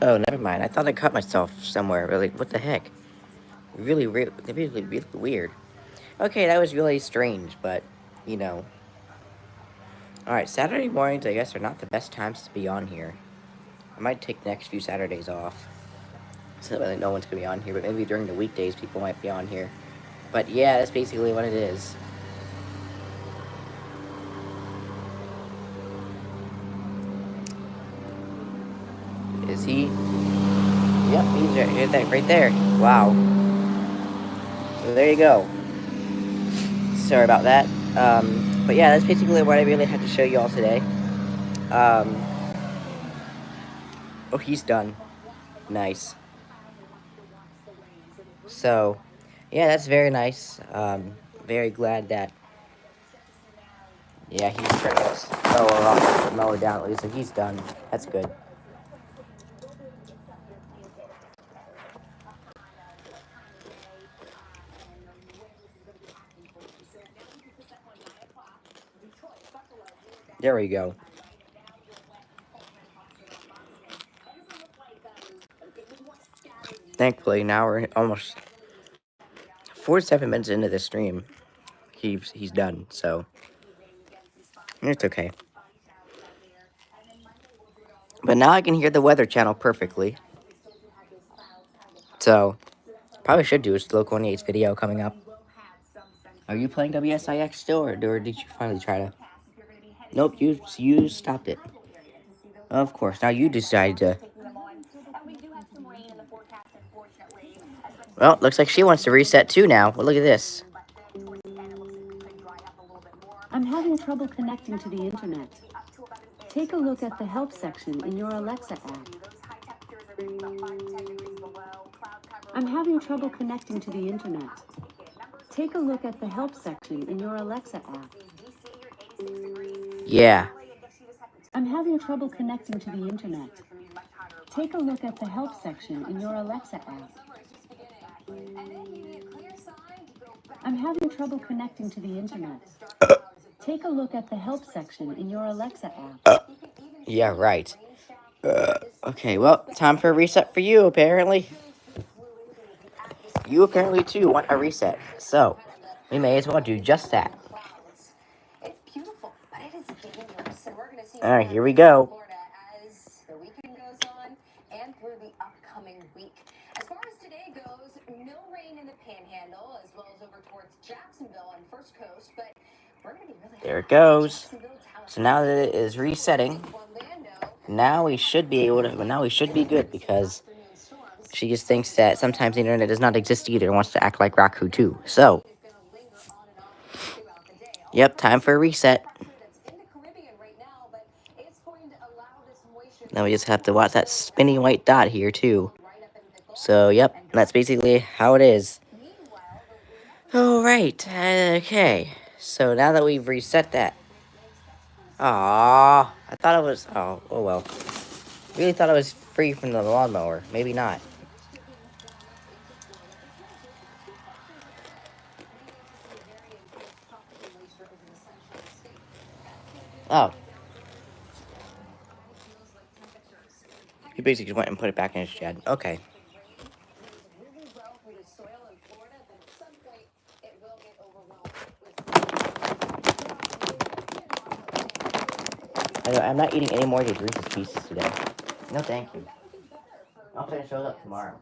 Oh, never mind. I thought I cut myself somewhere. Really, what the heck? Really weird. Okay, that was really strange, but, you know. Alright, Saturday mornings, I guess, are not the best times to be on here. I might take the next few Saturdays off. So that no one's going to be on here, but maybe during the weekdays, people might be on here. But yeah, that's basically what it is. Is he? Yep, he's right there. Wow. So there you go. Sorry about that. But yeah, that's basically what I really had to show you all today. Oh, he's done. Nice. So, yeah, that's very nice. Very glad that, yeah, he's trying to mow it down at least, so he's done. That's good. There we go. Thankfully, now we're almost 47 minutes into the stream. He's done, so it's okay. But now I can hear the Weather Channel perfectly. So, probably should do a Slow 28's video coming up. Are you playing WSIX still, or did you finally try to... Nope, you stopped it. Of course, now you decided to... Well, looks like she wants to reset too now. Well, look at this. I'm having trouble connecting to the internet. Take a look at the help section in your Alexa app. I'm having trouble connecting to the internet. Take a look at the help section in your Alexa app. Yeah. I'm having trouble connecting to the internet. Take a look at the help section in your Alexa app. I'm having trouble connecting to the internet. Take a look at the help section in your Alexa app. Yeah, right. Okay, well, time for a reset for you, apparently. You apparently, too, want a reset. So, we may as well do just that. Alright, here we go. As the weekend goes on and through the upcoming week. As far as today goes, no rain in the Panhandle, as well as over towards Jacksonville and First Coast, but we're going to be really There it goes. So now that it is resetting, now we should be able to, now we should be good, because she just thinks that sometimes the internet does not exist either and wants to act like Raku too. So, yep, time for a reset. Now we just have to watch that spinning white dot here too. So, yep, that's basically how it is. Alright, okay. So now that we've reset that. Aww, I thought it was, oh well. Really thought it was free from the lawnmower. Maybe not. Oh. He basically just went and put it back in his shed. Okay. I'm not eating any more of these Reese's Pieces today. No, thank you. I'll finish those up tomorrow.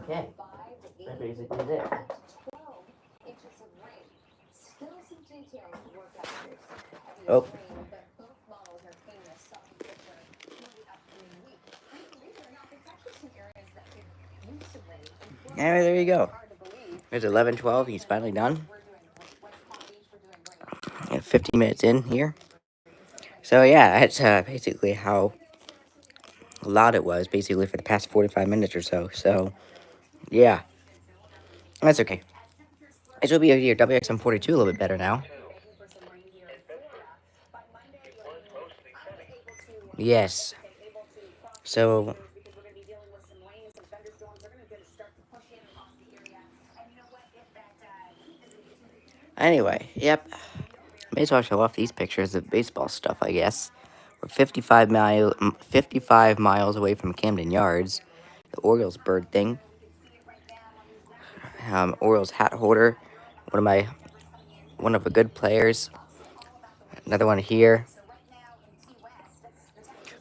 Okay, that basically is it. Oh. Anyway, there you go. There's 11:12. He's finally done. And 50 minutes in here. So yeah, that's basically how loud it was, basically for the past 45 minutes or so. So, yeah. That's okay. I should be able to hear WXM42 a little bit better now. Yes. So, anyway, yep. May as well show off these pictures of baseball stuff, I guess. We're 55 miles away from Camden Yards. The Orioles bird thing. Orioles hat holder. One of the good players. Another one here.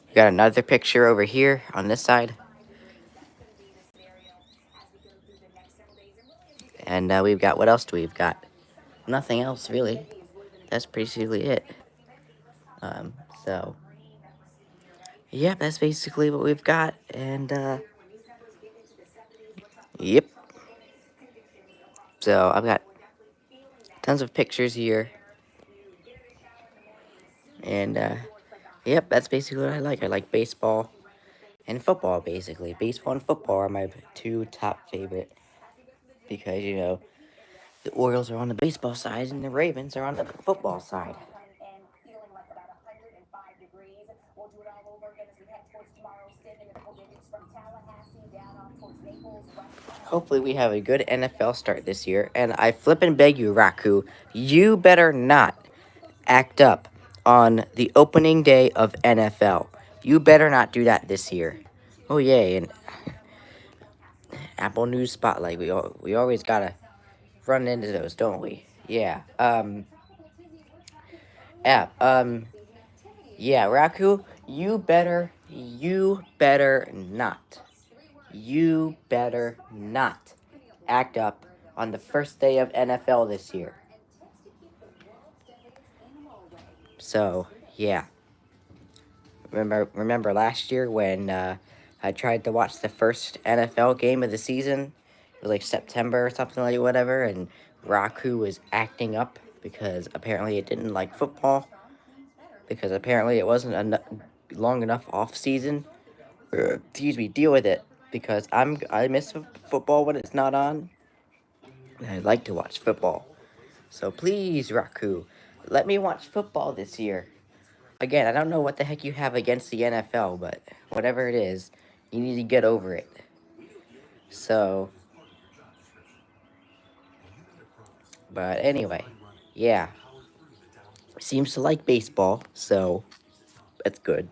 We got another picture over here on this side. And we've got, what else do we've got? Nothing else, really. That's basically it. So, yep, that's basically what we've got. And, yep. So, I've got tons of pictures here. And, yep, that's basically what I like. I like baseball and football, basically. Baseball and football are my two top favorite. Because, you know, the Orioles are on the baseball side and the Ravens are on the football side. Hopefully we have a good NFL start this year. And I flippin' beg you, Raku, you better not act up on the opening day of NFL. You better not do that this year. Oh, yay. And Apple News Spotlight. We always gotta run into those, don't we? Yeah. Yeah, Raku, you better not act up on the first day of NFL this year. So, yeah. Remember last year when I tried to watch the first NFL game of the season? It was like September or something like whatever, and Raku was acting up because apparently it didn't like football. Because apparently it wasn't long enough off season. Excuse me, deal with it. Because I miss football when it's not on. And I like to watch football. So please, Raku, let me watch football this year. Again, I don't know what the heck you have against the NFL, but whatever it is, you need to get over it. So, but anyway, yeah. Seems to like baseball, so that's good.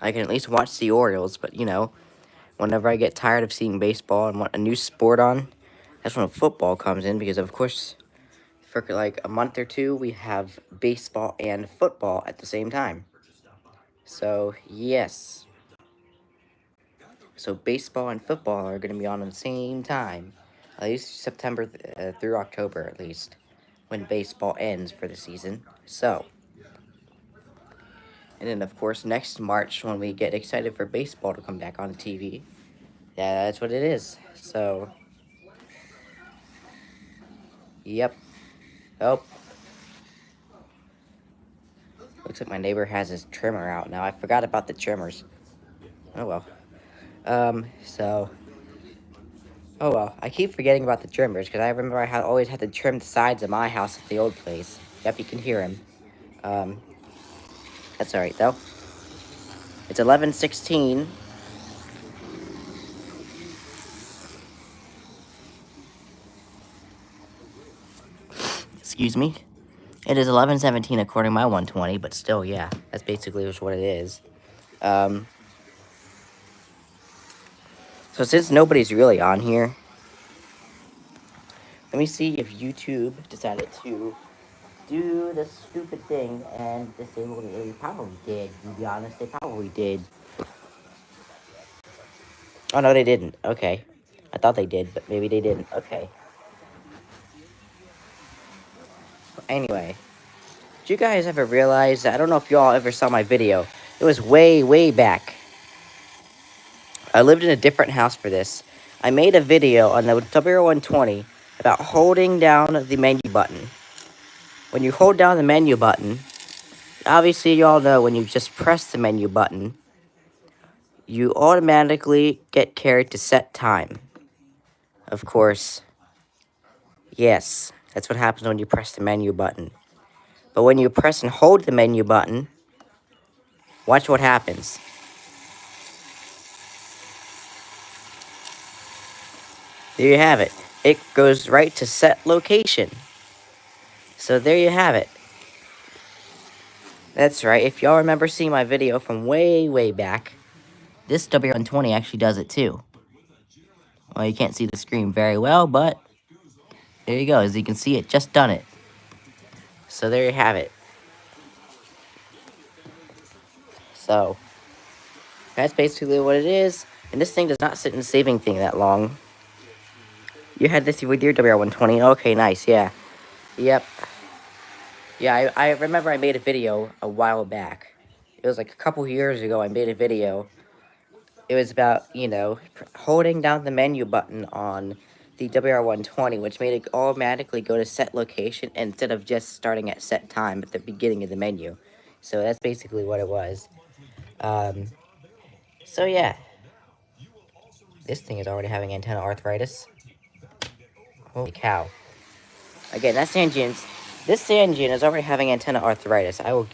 I can at least watch the Orioles, but you know, whenever I get tired of seeing baseball and want a new sport on, that's when football comes in, because of course, for like a month or two, we have baseball and football at the same time. So, yes. So, baseball and football are going to be on at the same time. At least September through October, at least, when baseball ends for the season. So, and then, of course, next March, when we get excited for baseball to come back on TV, yeah, that's what it is. So, yep. Oh. Looks like my neighbor has his trimmer out now. I forgot about the trimmers. Oh, well. So... Oh, well. I keep forgetting about the trimmers, because I remember I always had to trim the sides of my house at the old place. Yep, you can hear him. That's alright, though. It's 11:16. Excuse me. It is 11:17 according to my 120, but still, yeah. That's basically just what it is. So since nobody's really on here, let me see if YouTube decided to do the stupid thing and disable it. They probably did, to be honest. They probably did. Oh, no, they didn't. Okay. I thought they did, but maybe they didn't. Okay. Anyway. Did you guys ever realize, I don't know if y'all ever saw my video. It was way, way back. I lived in a different house for this. I made a video on the W120 about holding down the menu button. When you hold down the menu button, obviously y'all know when you just press the menu button, you automatically get carried to set time. Of course, Yes, that's what happens when you press the menu button. But when you press and hold the menu button, watch what happens. There you have it. It goes right to set location. So there you have it. That's right. If y'all remember seeing my video from way back, this WR120 actually does it too. Well, you can't see the screen very well, but there you go. As you can see, it just done it. So there you have it. So that's basically what it is. And this thing does not sit in the saving thing that long. You had this with your WR120. Okay, nice. Yeah. Yep. Yeah, I remember I made a video a while back. It was like a couple years ago I made a video. It was about, you know, holding down the menu button on the WR120, which made it automatically go to set location instead of just starting at set time at the beginning of the menu. So that's basically what it was. So yeah. This thing is already having antenna arthritis. Holy cow. Again, that's Sangean's. This Sangean is already having antenna arthritis. I will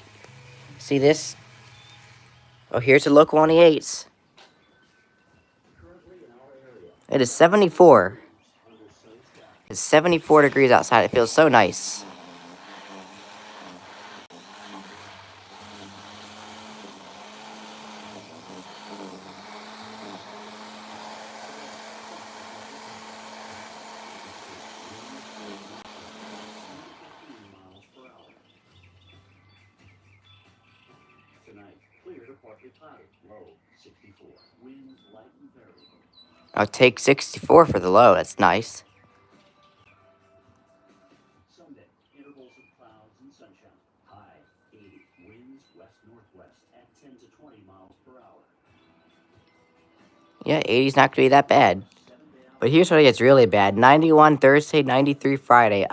see this. Oh, here's the local on the 8s. It is 74. It's 74 degrees outside. It feels so nice. I'll take 64 for the low. That's nice. Sunday, intervals of clouds and sunshine. High 80. Winds west-northwest at 10 to 20 miles per hour. Yeah, 80's not going to be that bad. But here's what gets really bad. 91 Thursday, 93 Friday.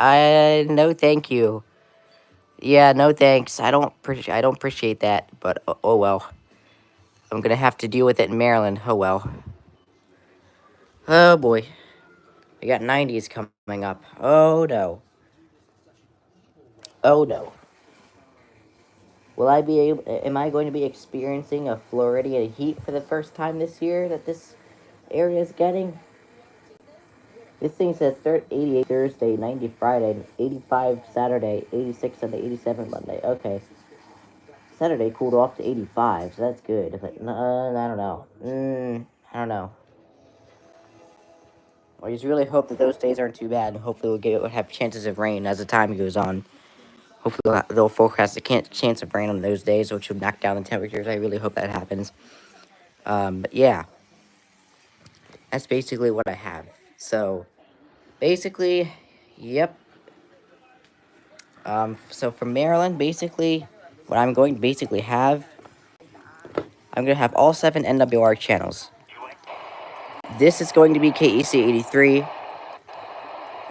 No thank you. Yeah, no thanks. I don't appreciate that, but oh well. I'm going to have to deal with it in Maryland. Oh well. Oh boy. We got 90s coming up. Oh no. Oh no. Will I be able, am I going to be experiencing a Floridian heat for the first time this year that this area is getting? This thing says 88 Thursday, 90 Friday, 85 Saturday, 86 Sunday, 87 Monday. Okay. Saturday cooled off to 85, so that's good. But I don't know. I don't know. I just really hope that those days aren't too bad, and hopefully we'll have chances of rain as the time goes on. Hopefully they'll forecast a chance of rain on those days, which will knock down the temperatures. I really hope that happens. But yeah, that's basically what I have. So, basically, yep. So from Maryland, basically, what I'm going to basically have, I'm going to have all 7 NWR channels. This is going to be KEC 83.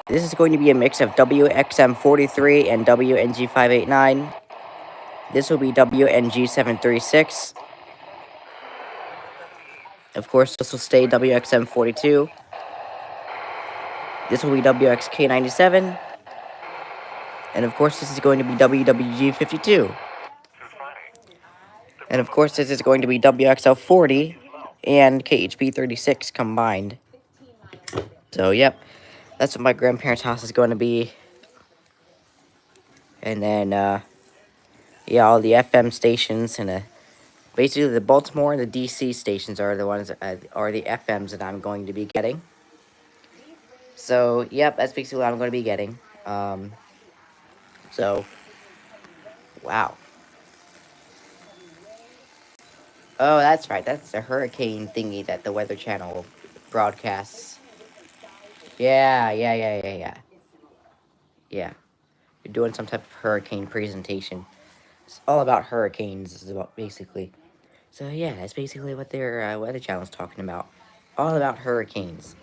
This is going to be a mix of WXM 43 and WNG 589. This will be WNG 736. Of course, this will stay WXM 42. This will be WXK 97. And of course, this is going to be WWG 52. And of course, this is going to be WXL 40 and KHP 36 combined. So, yep. That's what my grandparents' house is going to be. And then, yeah, all the FM stations and basically the Baltimore and the DC stations are the ones are the FMs that I'm going to be getting. So, yep, that's basically what I'm going to be getting. So, wow. Oh, that's right. That's the hurricane thingy that the Weather Channel broadcasts. Yeah. Yeah. You're doing some type of hurricane presentation. It's all about hurricanes, is about basically. So yeah, that's basically what their Weather Channel's talking about. All about hurricanes.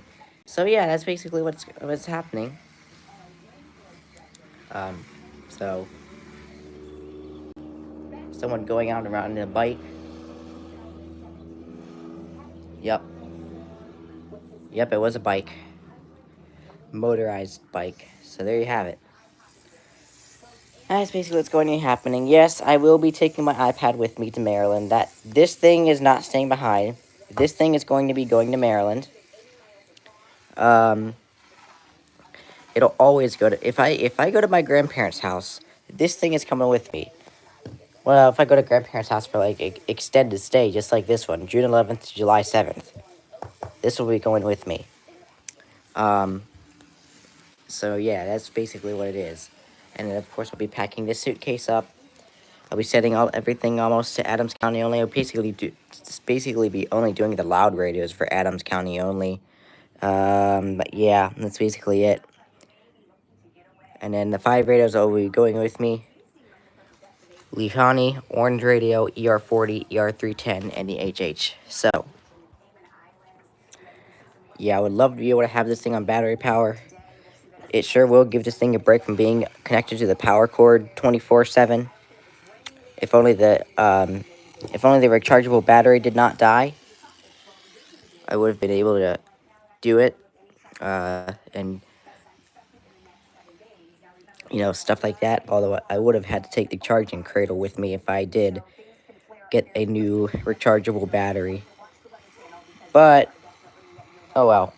So yeah, that's basically what's happening. So someone going out around in a bike. Yep, it was a bike. motorized bike. So there you have it. That's basically what's going to be happening. Yes, I will be taking my iPad with me to Maryland. This thing is not staying behind. This thing is going to be going to Maryland. It'll always go to if I go to my grandparents' house, this thing is coming with me. Well, if I go to grandparents' house for like extended stay, just like this one, June 11th to July 7th, this will be going with me. So yeah, that's basically what it is. And then of course I'll be packing this suitcase up. I'll be setting everything almost to Adams County only. I'll basically be only doing the loud radios for Adams County only. But yeah, that's basically it. And then the 5 radios that will be going with me: Lehani, Orange Radio, ER40, ER310, and the HH. So yeah, I would love to be able to have this thing on battery power. It sure will give this thing a break from being connected to the power cord 24/7. If only the rechargeable battery did not die, I would have been able to do it. And stuff like that. Although I would have had to take the charging cradle with me if I did get a new rechargeable battery. But oh well.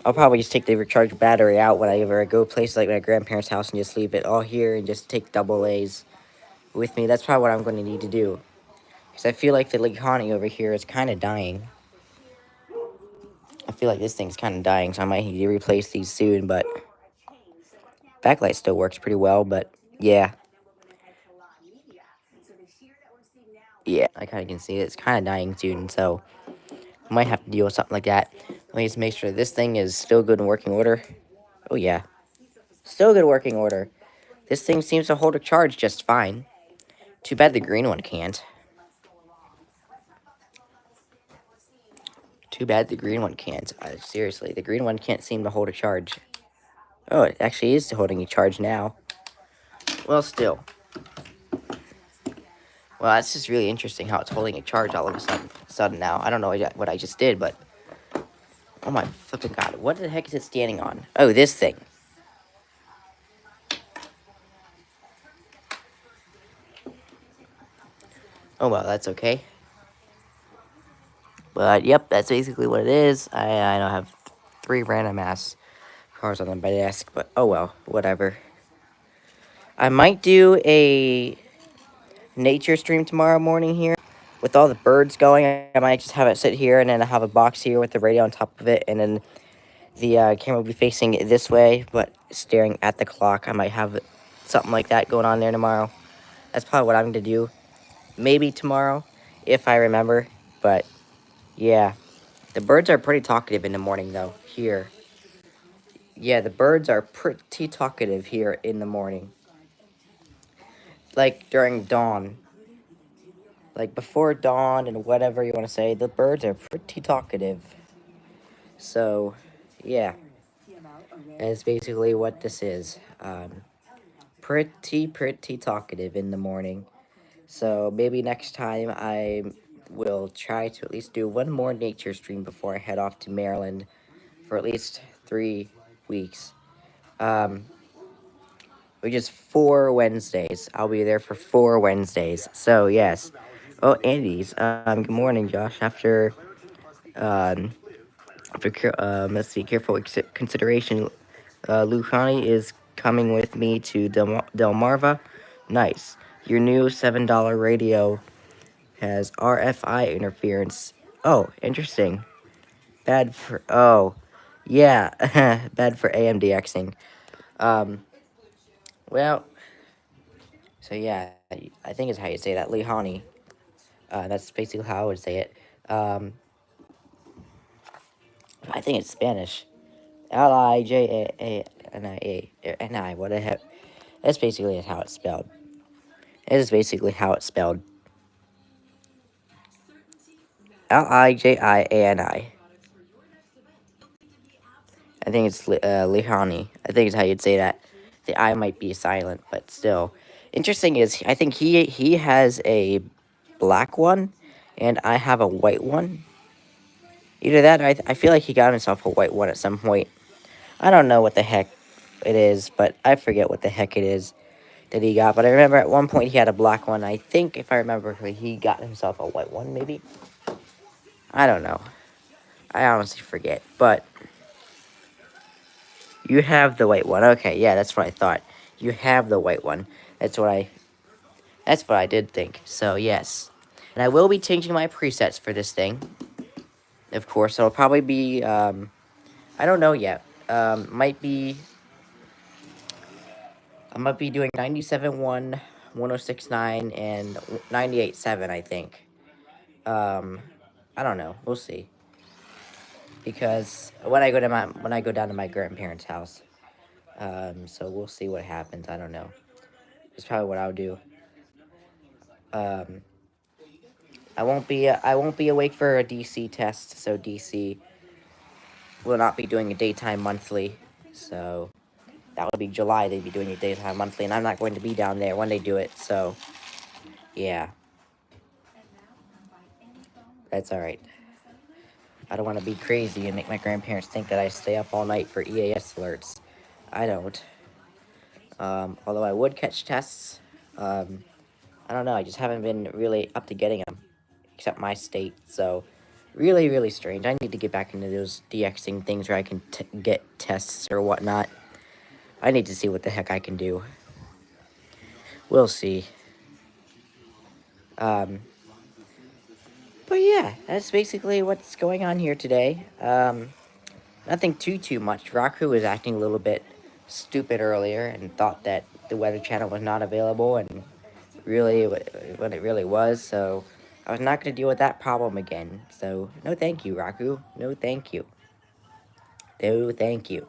I'll probably just take the rechargeable battery out whenever I go places like my grandparents' house and just leave it all here and just take double A's with me. That's probably what I'm going to need to do. Because I feel like the Lehani over here is kind of dying. I feel like this thing's kind of dying, so I might need to replace these soon, but backlight still works pretty well, but yeah. Yeah, I kind of can see it's kind of dying soon, so I might have to deal with something like that. Let me just make sure this thing is still good in working order. Oh yeah, still good working order. This thing seems to hold a charge just fine. Too bad the green one can't. Too bad the green one can't. Seriously, the green one can't seem to hold a charge. Oh, it actually is holding a charge now. Well, still. Well, that's just really interesting how it's holding a charge all of a sudden now. I don't know what I just did, but... Oh my flipping god, what the heck is it standing on? Oh, this thing. Oh well, that's okay. But, yep, that's basically what it is. I don't have 3 random ass cars on my desk, but oh well, whatever. I might do a nature stream tomorrow morning here. With all the birds going, I might just have it sit here, and then I have a box here with the radio on top of it, and then the camera will be facing this way, but staring at the clock. I might have something like that going on there tomorrow. That's probably what I'm going to do. Maybe tomorrow, if I remember, but yeah. The birds are pretty talkative in the morning, though, here. Yeah, the birds are pretty talkative here in the morning. Like, during dawn. Like, before dawn and whatever you want to say, the birds are pretty talkative. So, yeah. That's basically what this is. Pretty talkative in the morning. So, maybe next time I will try to at least do one more nature stream before I head off to Maryland for at least 3 weeks. Which is 4 Wednesdays. I'll be there for 4 Wednesdays. So, yes. Oh, Andy's. Good morning, Josh. After let's see, careful consideration, Lehani is coming with me to Delmarva. Nice. Your new $7 radio has RFI interference. Oh, interesting. Bad for, oh, yeah, bad for AMDXing. Well, so yeah, I think is how you say that, Lehani. That's basically how I would say it. I think it's Spanish. Lijani, what the heck? That's basically how it's spelled. It is basically how it's spelled. Lijani. I think it's Lehani. I think it's how you'd say that. The I might be silent, but still. Interesting is, I think he has a black one, and I have a white one. Either that, or I feel like he got himself a white one at some point. I don't know what the heck it is, but I forget what the heck it is that he got. But I remember at one point he had a black one. I think, if I remember correctly, he got himself a white one, maybe? I don't know. I honestly forget. But you have the white one. Okay, yeah, that's what I thought. You have the white one. That's what I did think. So, yes. And I will be changing my presets for this thing. Of course, it'll probably be, I don't know yet. Might be, I might be doing 97.1, 106.9, and 98.7, I think. I don't know. We'll see. Because when I go down to my grandparents' house, so we'll see what happens. I don't know. It's probably what I'll do. I won't be awake for a DC test, so DC will not be doing a daytime monthly. So that would be July. They'd be doing a daytime monthly, and I'm not going to be down there when they do it. So yeah, that's all right. I don't want to be crazy and make my grandparents think that I stay up all night for EAS alerts. I don't. Although I would catch tests. I don't know. I just haven't been really up to getting them, except my state. So really, really strange. I need to get back into those DXing things where I can get tests or whatnot. I need to see what the heck I can do. We'll see. But yeah, that's basically what's going on here today. Nothing too much. Raku was acting a little bit stupid earlier and thought that the Weather Channel was not available, and really, when it really was. So I was not going to deal with that problem again. So no thank you, Raku. No thank you. No thank you.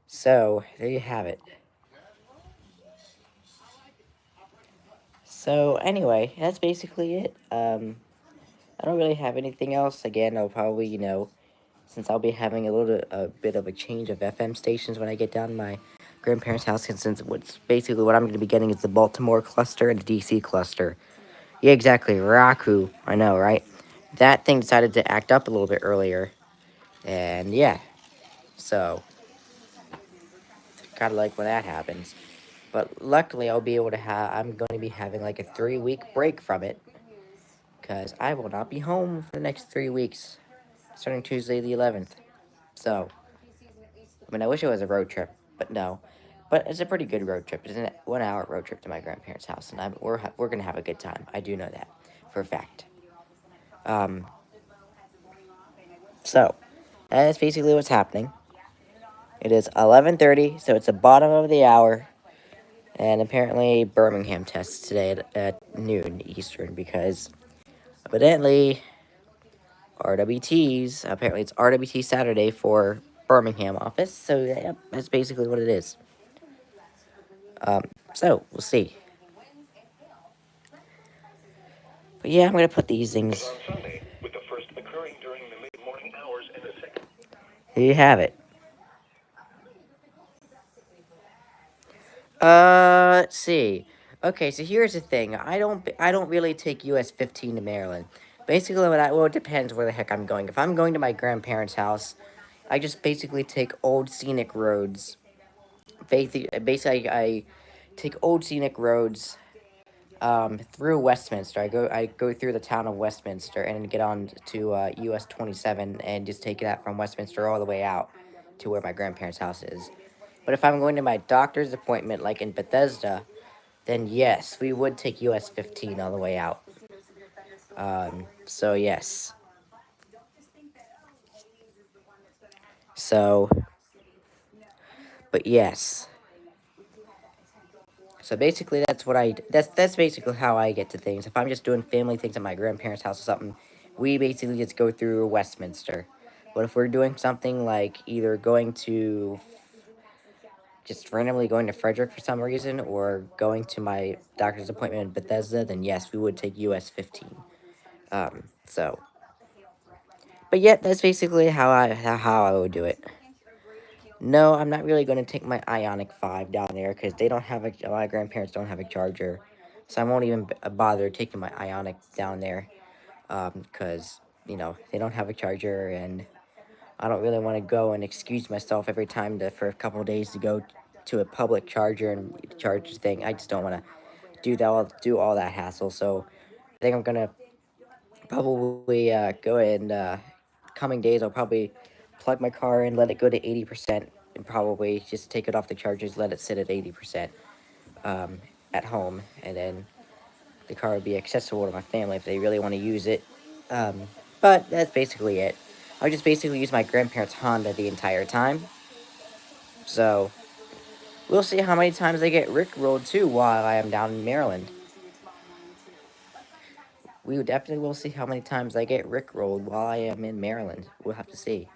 So there you have it. So anyway, that's basically it. I don't really have anything else. Again, I'll probably, since I'll be having a bit of a change of FM stations when I get down to my grandparents' house, and since what I'm going to be getting is the Baltimore cluster and the DC cluster. Yeah, exactly, Raku. I know, right? That thing decided to act up a little bit earlier, and yeah, so kind of like when that happens. But luckily, I'm going to be having like a 3-week break from it, because I will not be home for the next 3 weeks, starting Tuesday the 11th. So, I mean, I wish it was a road trip, but no. But it's a pretty good road trip. It's a 1-hour road trip to my grandparents' house, and we're going to have a good time. I do know that for a fact. So, that's basically what's happening. It is 11:30, so it's the bottom of the hour. And apparently Birmingham tests today at noon Eastern, because evidently RWTs, apparently it's RWT Saturday for Birmingham office. So yeah, that's basically what it is. So we'll see. But yeah, I'm going to put these things. On Sunday, with the first occurring during the mid-morning hours and the second. Here you have it. Let's see. Okay, so here's the thing. I don't really take US 15 to Maryland. Basically, it depends where the heck I'm going. If I'm going to my grandparents' house, I just basically take old scenic roads. Basically, I take old scenic roads through Westminster. I go through the town of Westminster and get on to US 27 and just take that from Westminster all the way out to where my grandparents' house is. But if I'm going to my doctor's appointment, like in Bethesda, then yes, we would take US 15 all the way out. So yes. So, but yes. So basically, that's basically how I get to things. If I'm just doing family things at my grandparents' house or something, we basically just go through Westminster. But if we're doing something like either just randomly going to Frederick for some reason, or going to my doctor's appointment in Bethesda, then yes, we would take US 15. So, but yeah, that's basically how I would do it. No, I'm not really going to take my Ioniq 5 down there, because my grandparents don't have a charger, so I won't even bother taking my Ioniq down there, because they don't have a charger, and I don't really want to go and excuse myself every time for a couple of days to go to a public charger and charge the thing. I just don't want to do all that hassle. So I think I'm gonna probably go and coming days I'll probably plug my car in, let it go to 80%, and probably just take it off the chargers, let it sit at 80% at home, and then the car would be accessible to my family if they really want to use it. But that's basically it. I just basically use my grandparents' Honda the entire time. So we'll see how many times I get rickrolled too while I am down in Maryland. We definitely will see how many times I get rickrolled while I am in Maryland. We'll have to see.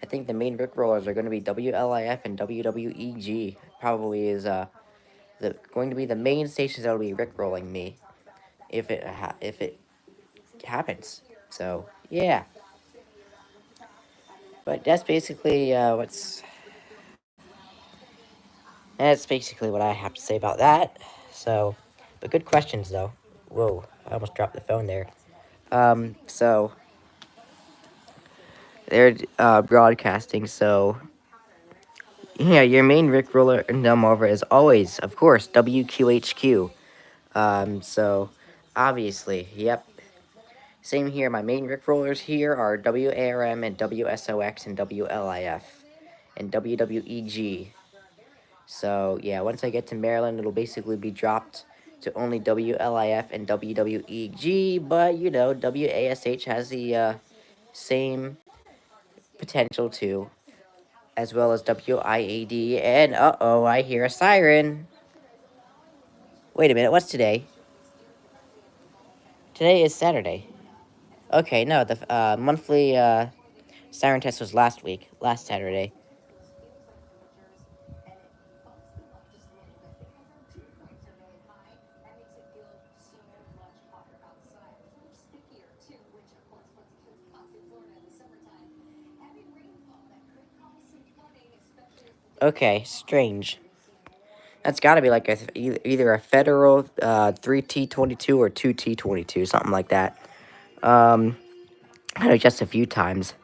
I think the main rickrollers are going to be WLIF and WWEG. Probably is going to be the main stations that will be rickrolling me if it happens. So yeah. But that's basically that's basically what I have to say about that. So, but good questions though. Whoa, I almost dropped the phone there. So they're broadcasting. So yeah, your main rickroller in Delmarva is always, of course, WQHQ. So obviously, yep. Same here. My main rickrollers here are WARM and WSOX and WLIF and WWEG. So yeah, once I get to Maryland, it'll basically be dropped to only WLIF and WWEG, but WASH has the same potential too, as well as WIAD, and uh-oh, I hear a siren. Wait a minute, what's today? Today is Saturday. Okay, no, the monthly siren test was last Saturday. Okay, strange. That's got to be like either a federal 3T22 or 2T22, something like that. I know just a few times.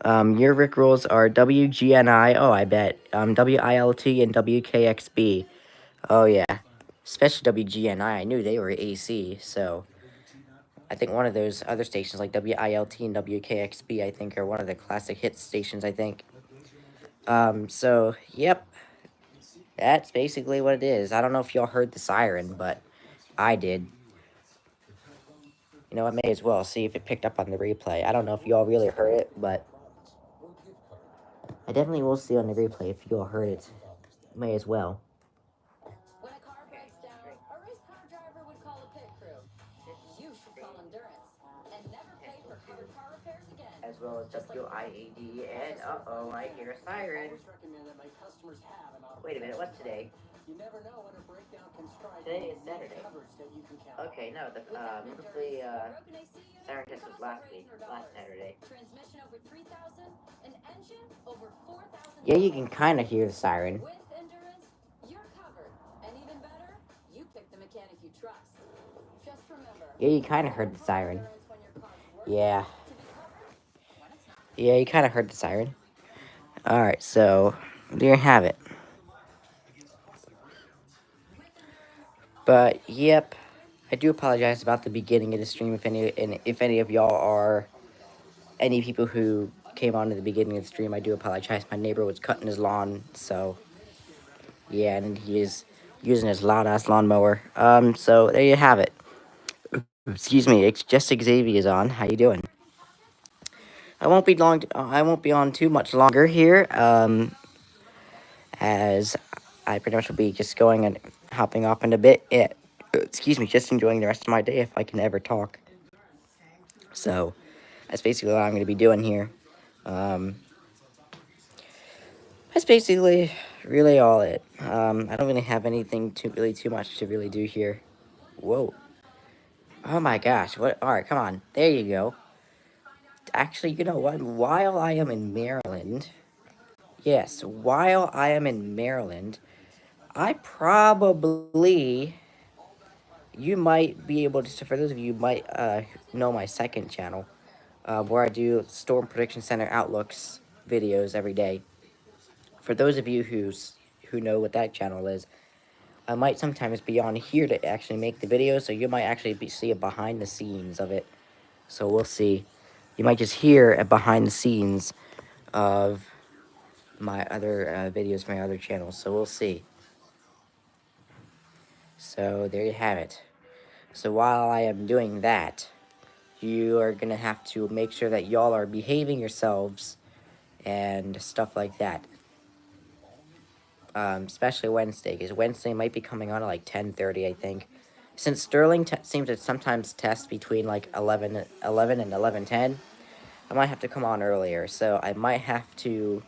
Your rickrolls are WGNI, oh, I bet. WILT and WKXB. Oh, yeah. Especially WGNI, I knew they were AC, so I think one of those other stations, like WILT and WKXB, I think, are one of the classic hit stations, I think. So, yep. That's basically what it is. I don't know if y'all heard the siren, but I did. I may as well see if it picked up on the replay. I don't know if y'all really heard it, but I definitely will see on the replay if y'all heard it. May as well. When a car breaks down, a race car driver would call a pit crew. You should call Endurance and never pay for covered car repairs again. As well as WIAD, and uh-oh, I hear a siren. Wait a minute, what's today? You never know when a breakdown can strike. Today is Saturday. That you can count. Okay, no, the monthly siren test was last Saturday. Transmission over 3,000, an engine over 4,000. Yeah, you can kind of hear the siren. With Endurance, you're covered. And even better, you pick the mechanic you trust. Just remember. Yeah, you kind of heard the siren. Yeah. Yeah, you kind of heard the siren. Alright, so there you have it. But yep, I do apologize about the beginning of the stream if any of y'all are any people who came on to the beginning of the stream. I do apologize. My neighbor was cutting his lawn, so yeah, and he is using his loud ass lawnmower. So there you have it. Excuse me, it's just Xavier's on. How you doing? I won't be on too much longer here. As I pretty much will be just going and hopping off in a bit. Excuse me, just enjoying the rest of my day if I can ever talk. So, that's basically what I'm going to be doing here. That's basically really all it. I don't really have anything too much to really do here. Whoa. Oh my gosh. What? Alright, come on. There you go. Actually, you know what? While I am in Maryland... Yes, while I am in Maryland... I probably... You might be able to... For those of you who might know my second channel... where I do Storm Prediction Center outlooks videos every day. For those of you who know what that channel is, I might sometimes be on here to actually make the video, so you might actually see a behind the scenes of it. So we'll see. You might just hear a behind the scenes of my other videos from my other channels, so we'll see. So there you have it. So while I am doing that, you are gonna have to make sure that y'all are behaving yourselves and stuff like that. Especially Wednesday, because Wednesday might be coming on at like 10:30, I think. Since Sterling seems to sometimes test between like 11 and 11:10, I might have to come on earlier. So I might have to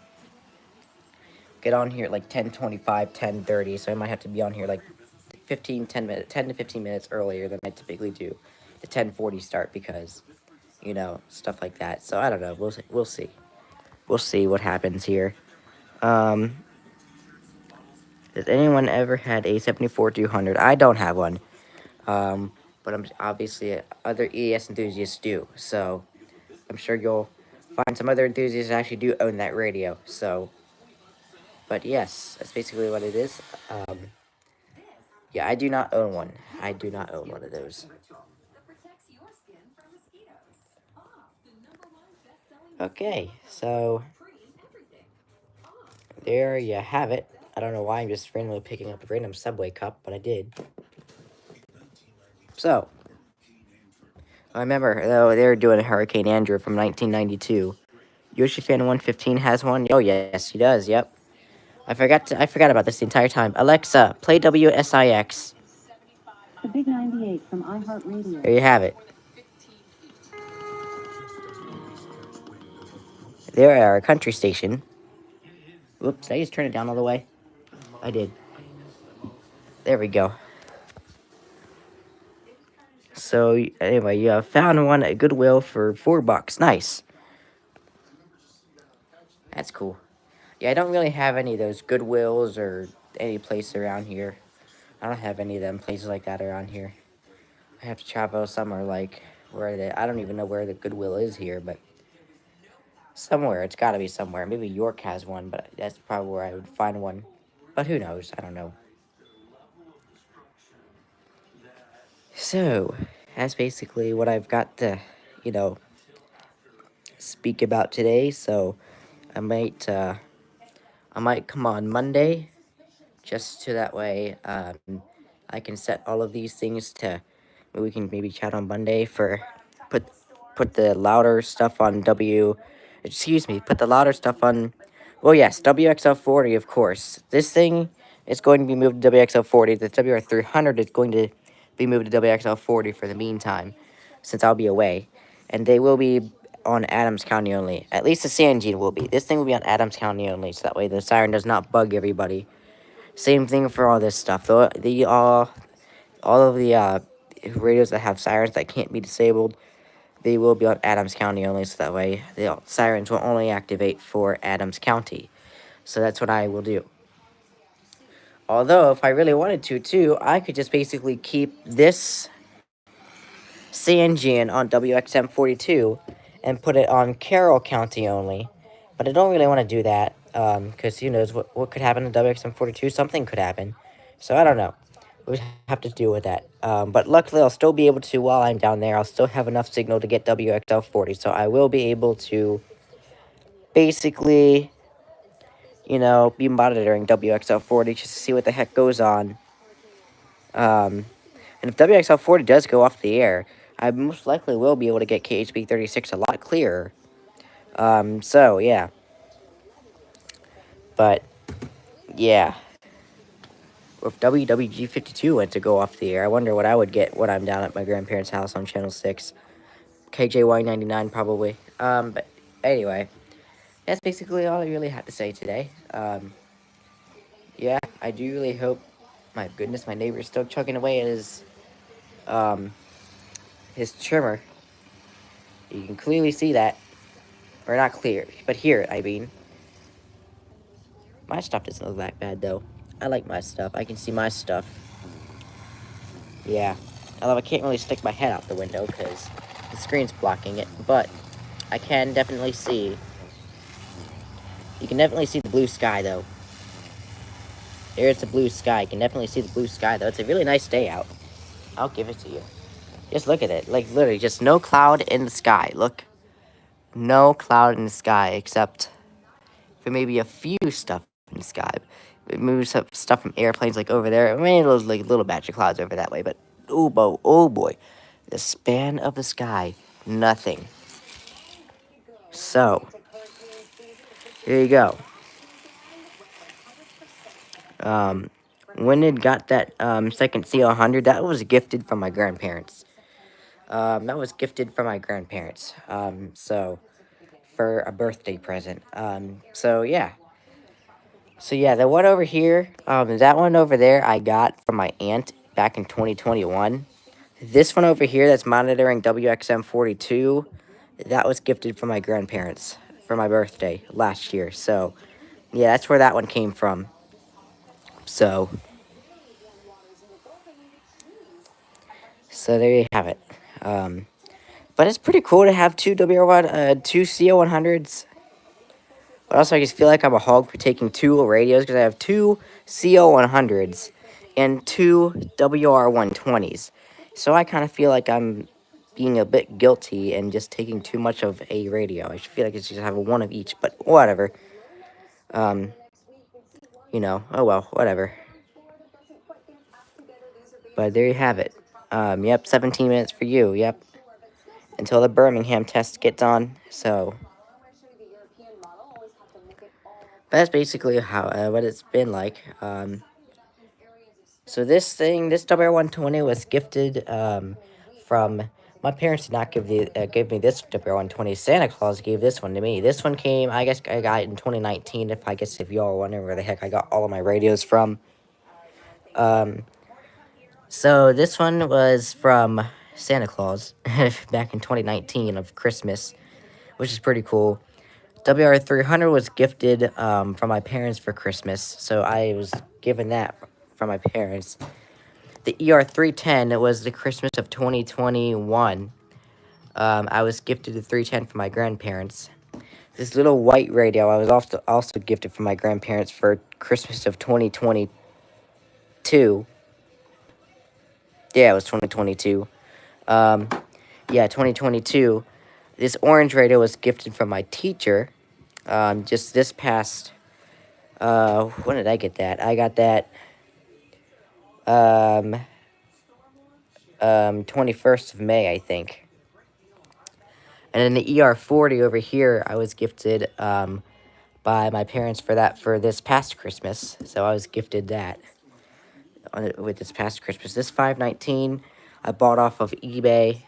get on here at like 10:25, 10:30. So I might have to be on here like 10 to 15 minutes earlier than I typically do. The 10:40 start, because, you know, stuff like that. So I don't know. We'll see. We'll see what happens here. Has anyone ever had a 74-200? I don't have one. But I'm obviously other ES enthusiasts do. So I'm sure you'll find some other enthusiasts that actually do own that radio. So, but yes, that's basically what it is. Yeah, I do not own one. I do not own one of those. Okay, so there you have it. I don't know why I'm just randomly picking up a random Subway cup, but I did. So, I remember, though, they were doing a Hurricane Andrew from 1992. Yoshi Fan 115 has one. Oh yes, he does. Yep. I forgot about this the entire time. Alexa, play WSIX. The Big 98 from iHeartRadio. There you have it. There are a country station. Whoops, did I just turn it down all the way? I did. There we go. So, anyway, you found one at Goodwill for $4. Nice. That's cool. Yeah, I don't really have any of those Goodwills or any place around here. I don't have any of them places like that around here. I have to travel somewhere like where I don't even know where the Goodwill is here, but somewhere. It's got to be somewhere. Maybe York has one, but that's probably where I would find one. But who knows? I don't know. So, that's basically what I've got to, you know, speak about today. So, I might come on Monday, just so that way I can set all of these things to. We can maybe chat on Monday for put the louder stuff on put the louder stuff on. Well, yes, WXL40, of course. This thing is going to be moved to WXL40. The WR300 is going to be moved to WXL40 for the meantime, since I'll be away. And they will be on Adams County only. At least the Sand Gene will be. This thing will be on Adams County only, so that way the siren does not bug everybody. Same thing for all this stuff. All of the radios that have sirens that can't be disabled, they will be on Adams County only, so that way the sirens will only activate for Adams County. So that's what I will do. Although, if I really wanted to, too, I could just basically keep this Sanjian on WXM42 and put it on Carroll County only. But I don't really want to do that, because who knows what could happen to WXM42? Something could happen. So I don't know. We'll have to deal with that. But luckily, I'll still be able to, while I'm down there, I'll still have enough signal to get WXL40. So I will be able to basically, you know, be monitoring WXL40 just to see what the heck goes on. And if WXL40 does go off the air, I most likely will be able to get KHB36 a lot clearer. So, yeah. But, yeah. If WWG52 went to go off the air, I wonder what I would get when I'm down at my grandparents' house on Channel 6. KJY99, probably. But, anyway. That's basically all I really had to say today. Yeah, I do really hope... My goodness, my neighbor's still chugging away at his trimmer. You can clearly see that. Or not clear, but hear it, I mean. My stuff doesn't look that bad, though. I like my stuff. I can see my stuff. Yeah. Although I can't really stick my head out the window, because the screen's blocking it. But, I can definitely see. You can definitely see the blue sky, though. There's the blue sky. You can definitely see the blue sky, though. It's a really nice day out. I'll give it to you. Just look at it. Like, literally, just no cloud in the sky. Look. No cloud in the sky, except for maybe a few stuff in the sky. Maybe some stuff from airplanes, like, over there. Maybe those, like, little batch of clouds over that way. But, oh boy. The span of the sky. Nothing. So, here you go. When it got that second CL100, that was gifted from my grandparents. So, for a birthday present. So yeah. So yeah, the one over here, that one over there I got from my aunt back in 2021. This one over here that's monitoring WXM42, that was gifted from my grandparents for my birthday last year. So, yeah, that's where that one came from. So there you have it. But it's pretty cool to have two two CO100s. But also, I just feel like I'm a hog for taking two radios because I have two CO100s and two WR120s. So I kind of feel like I'm being a bit guilty and just taking too much of a radio. I feel like I should have one of each, but whatever. Oh well, whatever. But there you have it. Yep, 17 minutes for you, yep. Until the Birmingham test gets on, so... That's basically how what it's been like. So this WR120 was gifted from... My parents did not give me this WR120. Santa Claus gave this one to me. This one came, I guess I got it in 2019, if y'all are wondering where the heck I got all of my radios from. So this one was from Santa Claus back in 2019 of Christmas, which is pretty cool. WR300 was gifted from my parents for Christmas, so I was given that from my parents. The ER310 was the Christmas of 2021. I was gifted the 310 from my grandparents. This little white radio I was also gifted from my grandparents for Christmas of 2022. Yeah, it was 2022. 2022. This orange radio was gifted from my teacher. Just this past, when did I get that? I got that, 21st of May, I think. And then the ER40 over here, I was gifted, by my parents for this past Christmas. So I was gifted that with this past Christmas. This 519, I bought off of eBay.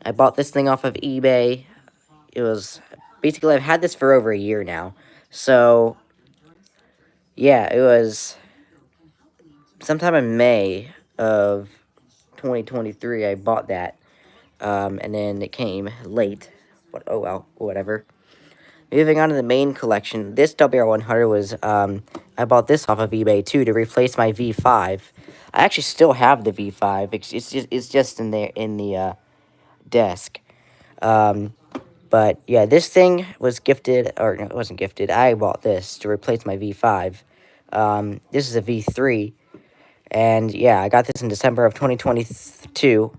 I bought this thing off of eBay. It was, basically, I've had this for over a year now. So, yeah, it was sometime in May of 2023, I bought that. And then it came late. But, oh well, whatever. Moving on to the main collection, this WR100 was, I bought this off of eBay, too, to replace my V5. I actually still have the V5. It's just in there, in the, desk. But, yeah, this thing was gifted, or no, it wasn't gifted. I bought this to replace my V5. This is a V3. And, yeah, I got this in December of 2022.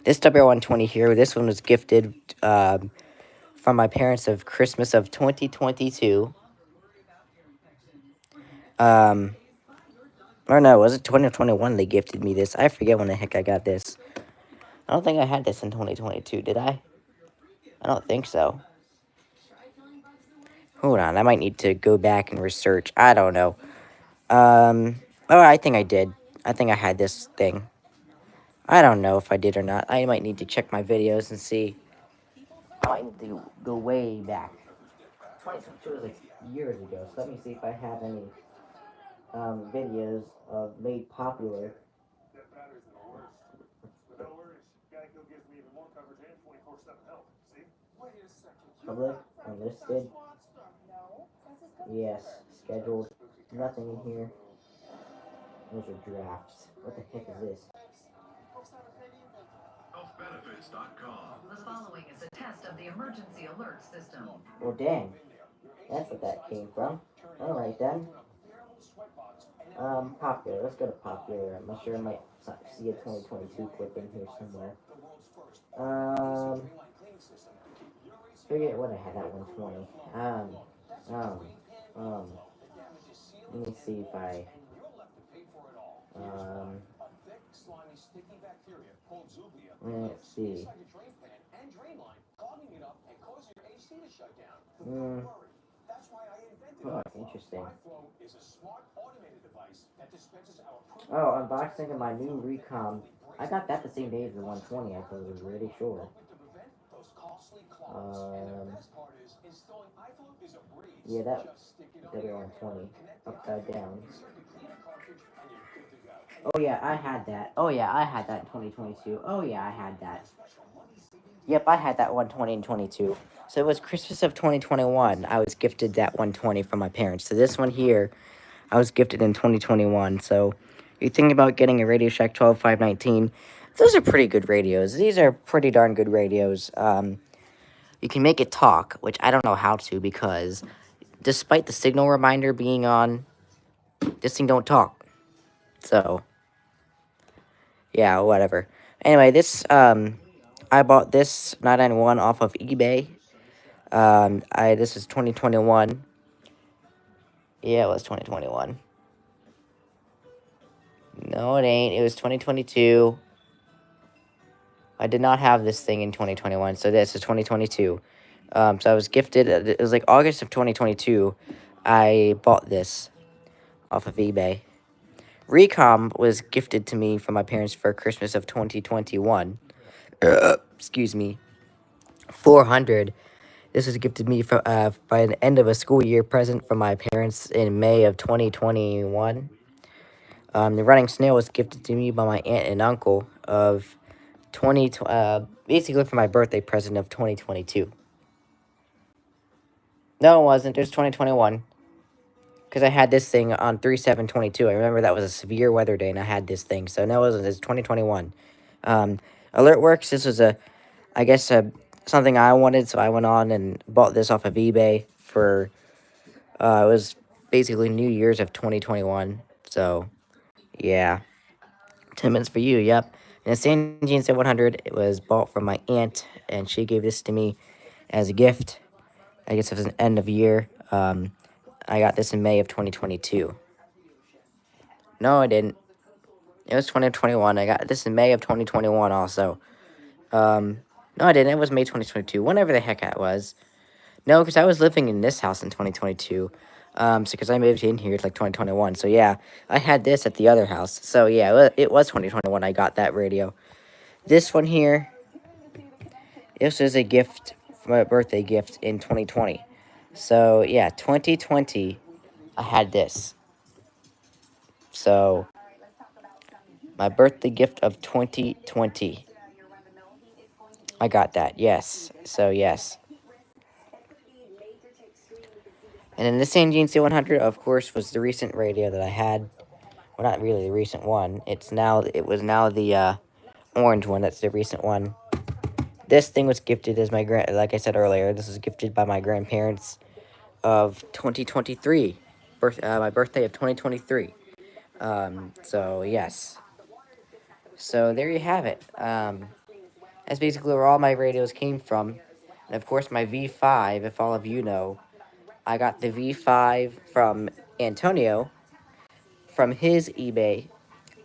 This WR120 here, this one was gifted, from my parents of Christmas of 2022. Or no, was it 2021 they gifted me this? I forget when the heck I got this. I don't think I had this in 2022, did I? I don't think so. Hold on, I might need to go back and research. I don't know. Oh, I think I did. I think I had this thing. I don't know if I did or not. I might need to check my videos and see. I might need to go way back. 2022 was like years ago, so let me see if I have any videos of Made Popular. Public, unlisted. Yes, scheduled. Nothing in here. Those are drafts. What the heck is this? The following is a test of the emergency alert system. Well, dang. That's what that came from. Alright then. Popular. Let's go to popular. I'm sure I might see a 2022 clip in here somewhere. Forget what I had at 120. Let me see if I, let's see. Oh, interesting. Oh, unboxing of my new Recom. I got that the same day as the 120, I believe, really sure. Yeah, that W120, upside down. Oh yeah, I had that. Oh yeah, I had that in 2022. Oh yeah, I had that. Yep, I had that 120 in 22. So it was Christmas of 2021. I was gifted that 120 from my parents. So this one here, I was gifted in 2021. So you think about getting a Radio Shack 12519. Those are pretty good radios. These are pretty darn good radios. You can make it talk, which I don't know how to because despite the signal reminder being on, this thing don't talk. So, yeah, whatever. Anyway, this, I bought this 991 off of eBay. This is 2021. Yeah, it was 2021. No, it ain't. It was 2022. I did not have this thing in 2021, so this is 2022. So I was gifted, it was like August of 2022, I bought this off of eBay. Recom was gifted to me from my parents for Christmas of 2021. Excuse me. 400. This was gifted me for, by the end of a school year present from my parents in May of 2021. The Running Snail was gifted to me by my aunt and uncle of basically for my birthday present of 2022. No, it wasn't. It was 2021. Because I had this thing on 3/7/22. I remember that was a severe weather day, and I had this thing. So, no, it wasn't. It's 2021. AlertWorks, this was something I wanted, so I went on and bought this off of eBay for, it was basically New Year's of 2021. So, yeah. 10 minutes for you, yep. And the San Jean 100, it was bought from my aunt, and she gave this to me as a gift. I guess it was an end of year. I got this in May of 2022. No, I didn't. It was 2021. I got this in May of 2021 also. No, I didn't. It was May 2022. Whenever the heck that was. No, because I was living in this house in 2022. So because I moved in here like 2021. So yeah, I had this at the other house. So yeah, it was 2021 I got that radio. This one here, this is a gift, my birthday gift in 2020. So yeah, 2020, I had this. So, my birthday gift of 2020. I got that, yes. So, yes. And then the San Jean C100, of course, was the recent radio that I had. Well, not really the recent one. It was now the orange one. That's the recent one. This thing was gifted as like I said earlier, this was gifted by my grandparents of 2023. My birthday of 2023. So, yes. So, there you have it. That's basically where all my radios came from. And, of course, my V5, if all of you know. I got the V5 from Antonio, from his eBay.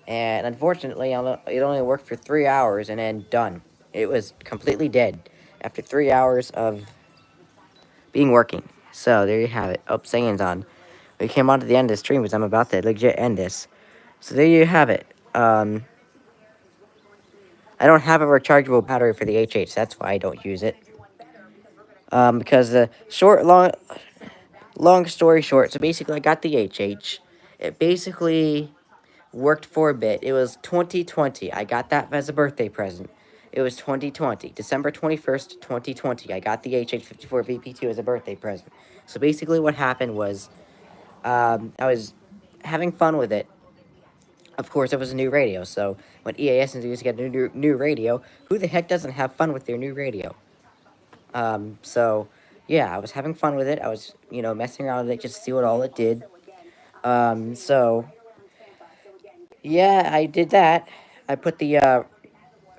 And, unfortunately, it only worked for 3 hours and then done. It was completely dead after 3 hours of being working. So, there you have it. Oh, singing's on. We came on to the end of the stream because I'm about to legit end this. So there you have it. I don't have a rechargeable battery for the HH. That's why I don't use it. Because the long story short. So basically, I got the HH. It basically worked for a bit. It was 2020. I got that as a birthday present. It was 2020. December 21st, 2020. I got the HH54 VP2 as a birthday present. So basically what happened was, I was having fun with it. of course, it was a new radio. So when EAS needs to get a new radio, who the heck doesn't have fun with their new radio? So yeah, I was having fun with it. I was, messing around with it just to see what all it did. So yeah, I did that. I put the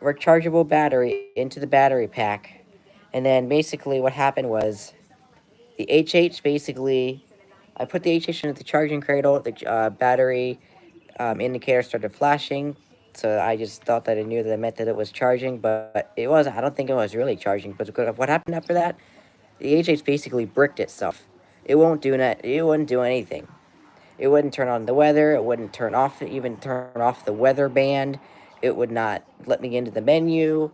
rechargeable battery into the battery pack, and then basically what happened was the HH basically. I put the HH into the charging cradle. The battery indicator started flashing, so I just thought that I knew that it meant that it was charging, but it wasn't. I don't think it was really charging. But what happened after that? The HH basically bricked itself. It won't do that. It wouldn't do anything. It wouldn't turn on the weather. It wouldn't even turn off the weather band. It would not let me into the menu.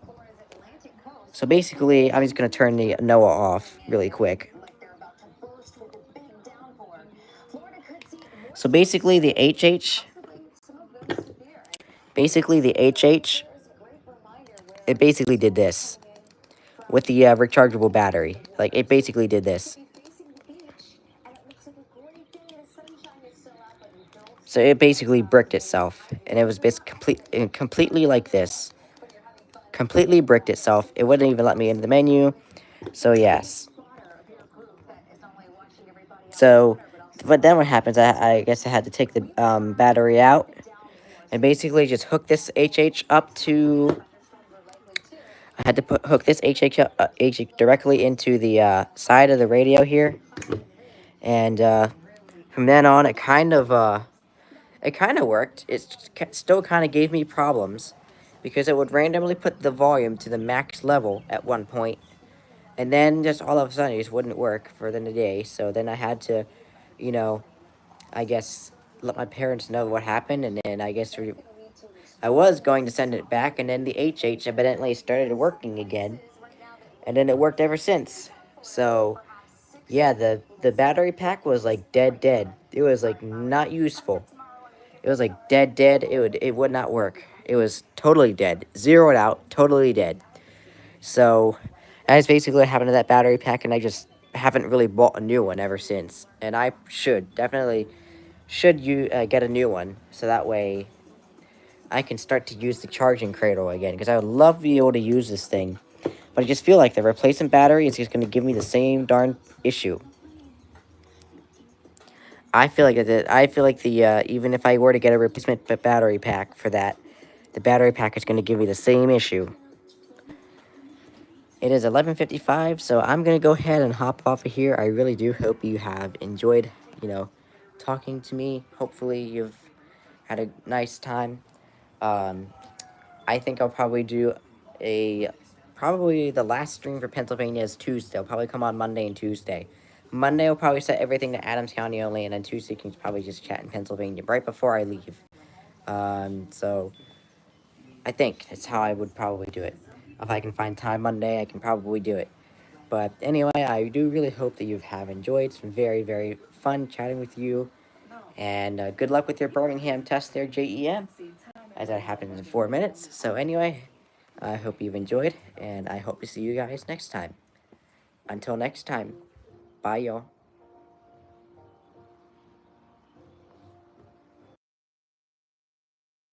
So basically, I'm just gonna turn the NOAA off really quick. So basically, the HH. It basically did this with the rechargeable battery. Like, it basically did this. So it basically bricked itself, and it was completely like this. Completely bricked itself. It wouldn't even let me into the menu. So yes. So, but then what happens? I guess I had to take the battery out and basically just hook this HH up to. I had to hook this HH directly into the side of the radio here, and from then on, it kind of worked. It still kind of gave me problems because it would randomly put the volume to the max level at one point, and then just all of a sudden it just wouldn't work for the day. So then I had to, I guess let my parents know what happened, and then I guess I was going to send it back, and then the HH evidently started working again, and then it worked ever since. So yeah, the battery pack was like dead. It was like not useful. It was like dead. It would not work. It was totally dead. Zeroed out, totally dead. So that's basically what happened to that battery pack, and I just haven't really bought a new one ever since. And I definitely should get a new one, so that way I can start to use the charging cradle again, because I would love to be able to use this thing. But I just feel like the replacement battery is just going to give me the same darn issue. I feel like even if I were to get a replacement battery pack for that, the battery pack is going to give me the same issue. It is 11:55, so I'm going to go ahead and hop off of here. I really do hope you have enjoyed, talking to me. Hopefully you've had a nice time. I think I'll probably do probably the last stream for Pennsylvania is Tuesday. I'll probably come on Monday and Tuesday. Monday, I'll probably set everything to Adams County only, and then Tuesday can probably just chat in Pennsylvania right before I leave. So I think that's how I would probably do it. If I can find time Monday, I can probably do it. But anyway, I do really hope that you have enjoyed. It's been very, very fun chatting with you. And good luck with your Birmingham test there, JEM, as that happens in 4 minutes. So anyway, I hope you've enjoyed, and I hope to see you guys next time. Until next time, bye, y'all.